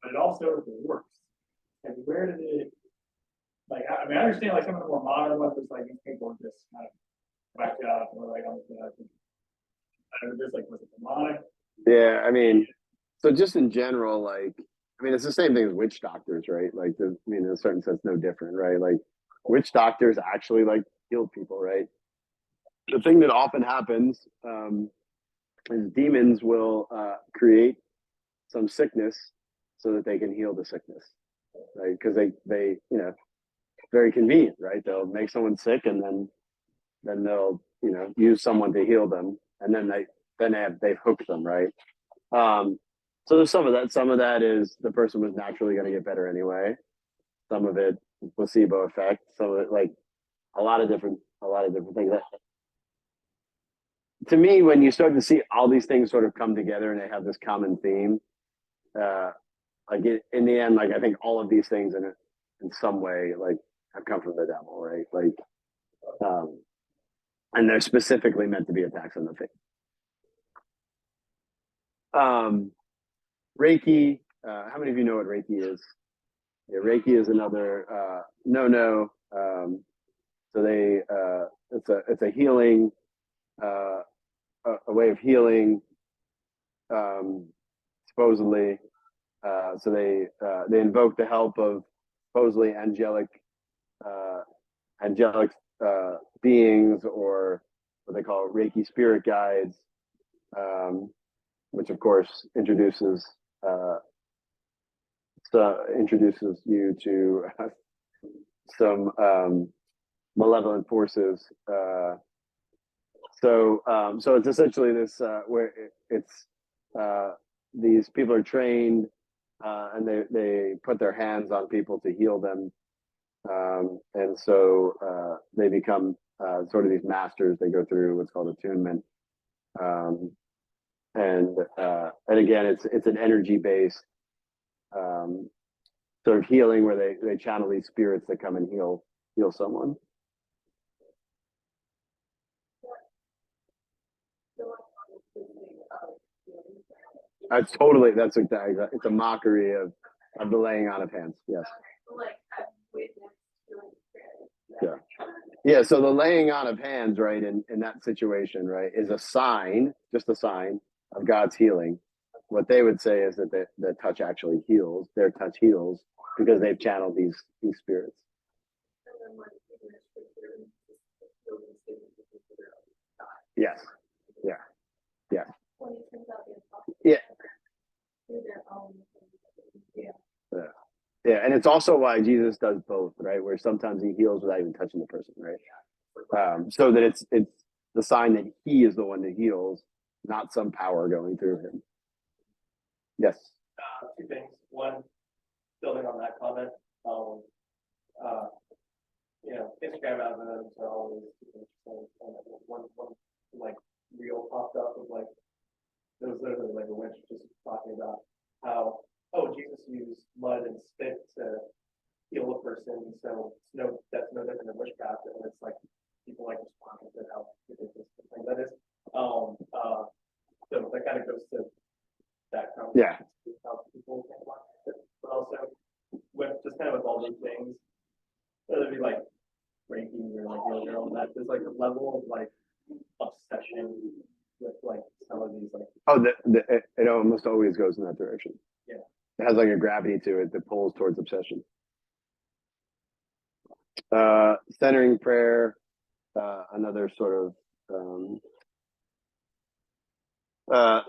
but it also works. And where did it? Like I mean, I understand like some of the more modern ones, it's like these people are just kind of whacked up, or like I don't know, just like was it demonic? Yeah, I mean, so just in general, like, I mean, it's the same thing as witch doctors, right? Like, I mean, in a certain sense, no different, right? Like, witch doctors actually like heal people, right? The thing that often happens is demons will create some sickness so that they can heal the sickness, right? Because they you know, very convenient, right? They'll make someone sick and then they'll use someone to heal them, and then they've hooked them, right? So there's some of that. Some of that is the person was naturally going to get better anyway. Some of it placebo effect. Some of it like a lot of different things. To me, when you start to see all these things sort of come together and they have this common theme, like in the end, like I think all of these things in some way like have come from the devil, right? Like, and they're specifically meant to be attacks on the faith. Reiki. How many of you know what Reiki is? Yeah, Reiki is another no. So it's a healing, a way of healing, supposedly. So they invoke the help of supposedly angelic angelic beings, or what they call Reiki spirit guides, which of course introduces you to some malevolent forces. So it's essentially this where it's these people are trained, and they put their hands on people to heal them, and so they become sort of these masters. They go through what's called attunement, and again, it's an energy based sort of healing where they channel these spirits that come and heal someone. That's exactly, it's a mockery of the laying on of hands. Yes. Like, I've witnessed healing spirits. Yeah. Yeah. So the laying on of hands, right, in that situation, right, is a sign, just a sign of God's healing. What they would say is that the touch actually heals. Their touch heals because they've channeled these spirits. And then like even if they're healing spirits, Yes. Yeah. Yeah. When it turns out they're talking Yeah. through their own. Yeah, and it's also why Jesus does both, right? Where sometimes he heals without even touching the person, right? So that it's the sign that he is the one that heals, not some power going through him. Yes. Two things. One, building on that comment, Instagram algorithms are always interesting. And one like reel popped up of like, there was literally like a witch just talking about how, Jesus used mud and spit to heal a person, so that's no different than witchcraft, and it's like people like responding to how ridiculous the thing that is. So that kind of goes to that conversation. Yeah. How people think about it, but also with just kind of with all those things, whether it be like ranking or like yoga or all that, there's like a level of like obsession with like some of these like. Oh, it almost always goes in that direction. Yeah. It has like a gravity to it that pulls towards obsession. Centering prayer, another sort of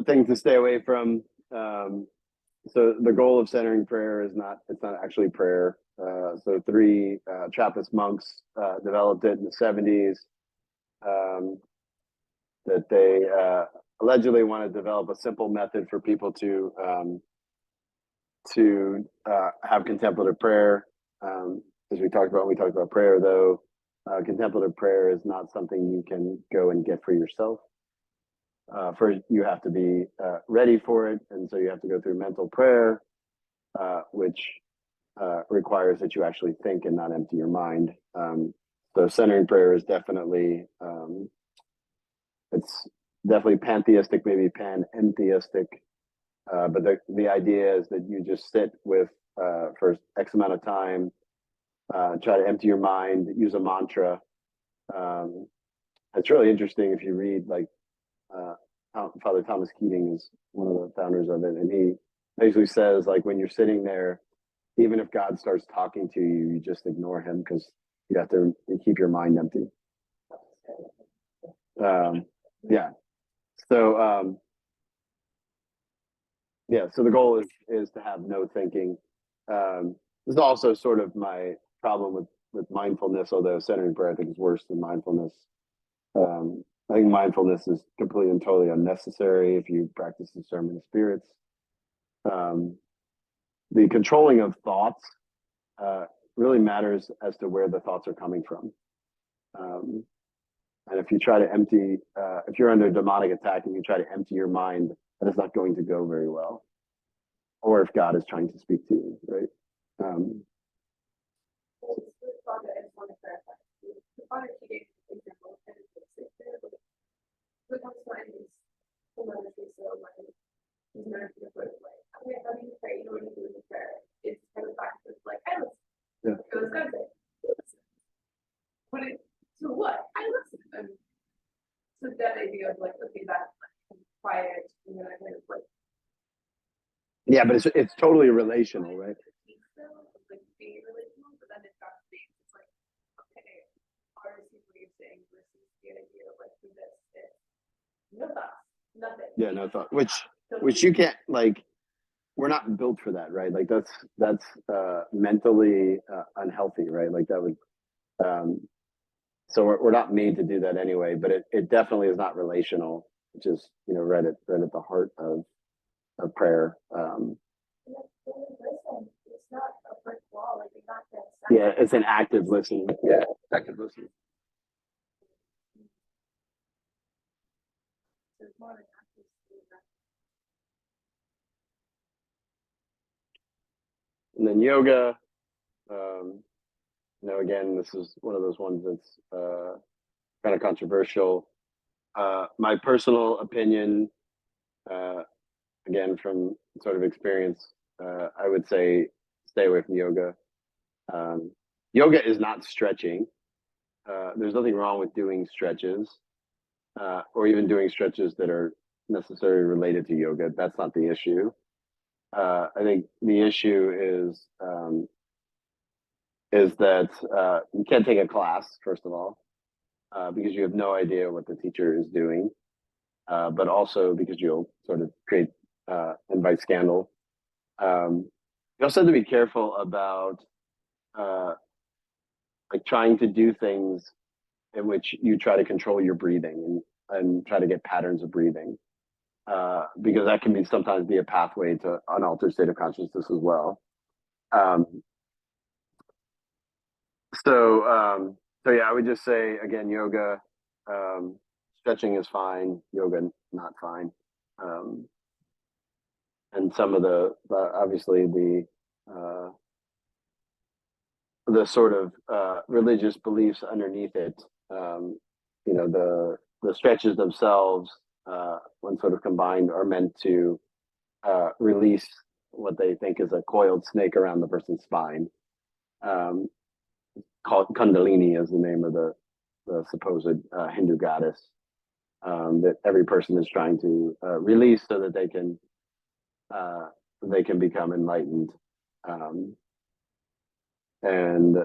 thing to stay away from. So the goal of centering prayer it's not actually prayer. So three Trappist monks developed it in the 70s. That they allegedly want to develop a simple method for people to have contemplative prayer. As we talked about prayer, though. Contemplative prayer is not something you can go and get for yourself. First, you have to be ready for it, and so you have to go through mental prayer, which requires that you actually think and not empty your mind. So centering prayer is definitely it's definitely pantheistic, maybe panentheistic. But the idea is that you just sit with for X amount of time, try to empty your mind, use a mantra. It's really interesting if you read like Father Thomas Keating is one of the founders of it, and he basically says like when you're sitting there, even if God starts talking to you, you just ignore him because you have to keep your mind empty. Yeah. So so the goal is to have no thinking. This is also sort of my problem with mindfulness, although centering prayer I think is worse than mindfulness. I think mindfulness is completely and totally unnecessary if you practice discernment of spirits. The controlling of thoughts really matters as to where the thoughts are coming from. And if you try to empty, if you're under demonic attack and you try to empty your mind, that is not going to go very well. Or if God is trying to speak to you, right? It's kind of back to like, I listen. Yeah. It was God say, listen. To what? I listen. And so that idea of like, okay, that's like quiet, and then I kind of like. Yeah, but it's totally relational, right? Like being relational, but then it's got space. It's like, okay, versus the idea of like who this is. No thoughts, nothing. Yeah, no thought. Which So you can't, like, we're not built for that, right? Like that's mentally unhealthy, right? Like that would so we're not made to do that anyway, but it definitely is not relational, which is, you know, right at the heart of prayer. Listen, it's not a brick wall, like you're not gonna. Yeah, it's an active listening. Yeah, active listening. So it's more of an active state, right? And then yoga, you know, again, this is one of those ones that's kind of controversial. My personal opinion, again, from sort of experience, I would say stay away from yoga. Yoga is not stretching. There's nothing wrong with doing stretches, or even doing stretches that are necessarily related to yoga. That's not the issue. I think the issue is that you can't take a class, first of all, because you have no idea what the teacher is doing, but also because you'll sort of create invite scandal. You also have to be careful about like trying to do things in which you try to control your breathing and try to get patterns of breathing, because that can be sometimes be a pathway to an altered state of consciousness as well. Um, so yeah, I would just say again, yoga, stretching is fine, yoga not fine, and some of the obviously the sort of religious beliefs underneath it. You know, the stretches themselves, when sort of combined, are meant to release what they think is a coiled snake around the person's spine. Called Kundalini is the name of the supposed Hindu goddess, that every person is trying to release so that they can become enlightened. Um, and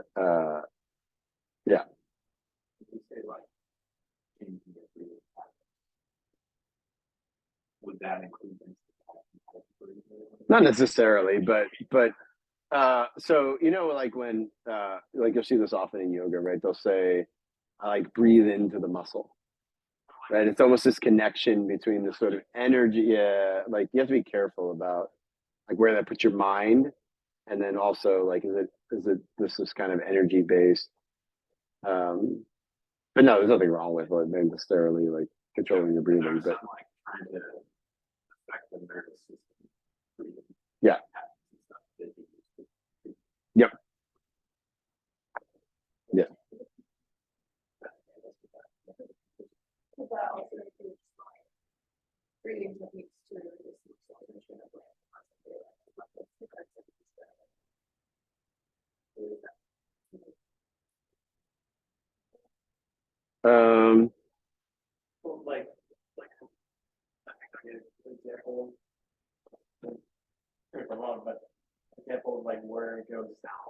yeah, You say like changing your breathing patterns. Would that include things not necessarily, but so you know, like when like you'll see this often in yoga, right? They'll say, I like breathe into the muscle, right? It's almost this connection between the sort of energy. Yeah, like you have to be careful about like where that puts your mind, and then also like is it this is kind of energy based. Um, but no, there's nothing wrong with like necessarily like controlling your breathing, but like trying to affect the nervous system? Breathing yeah, patterns and stuff that you use to- yep, yeah. But that also includes like breathing techniques to reduce the tension of like constantly like the parts of the Um, Well, like, I think I get an example. If I'm wrong, but example of like where it goes south.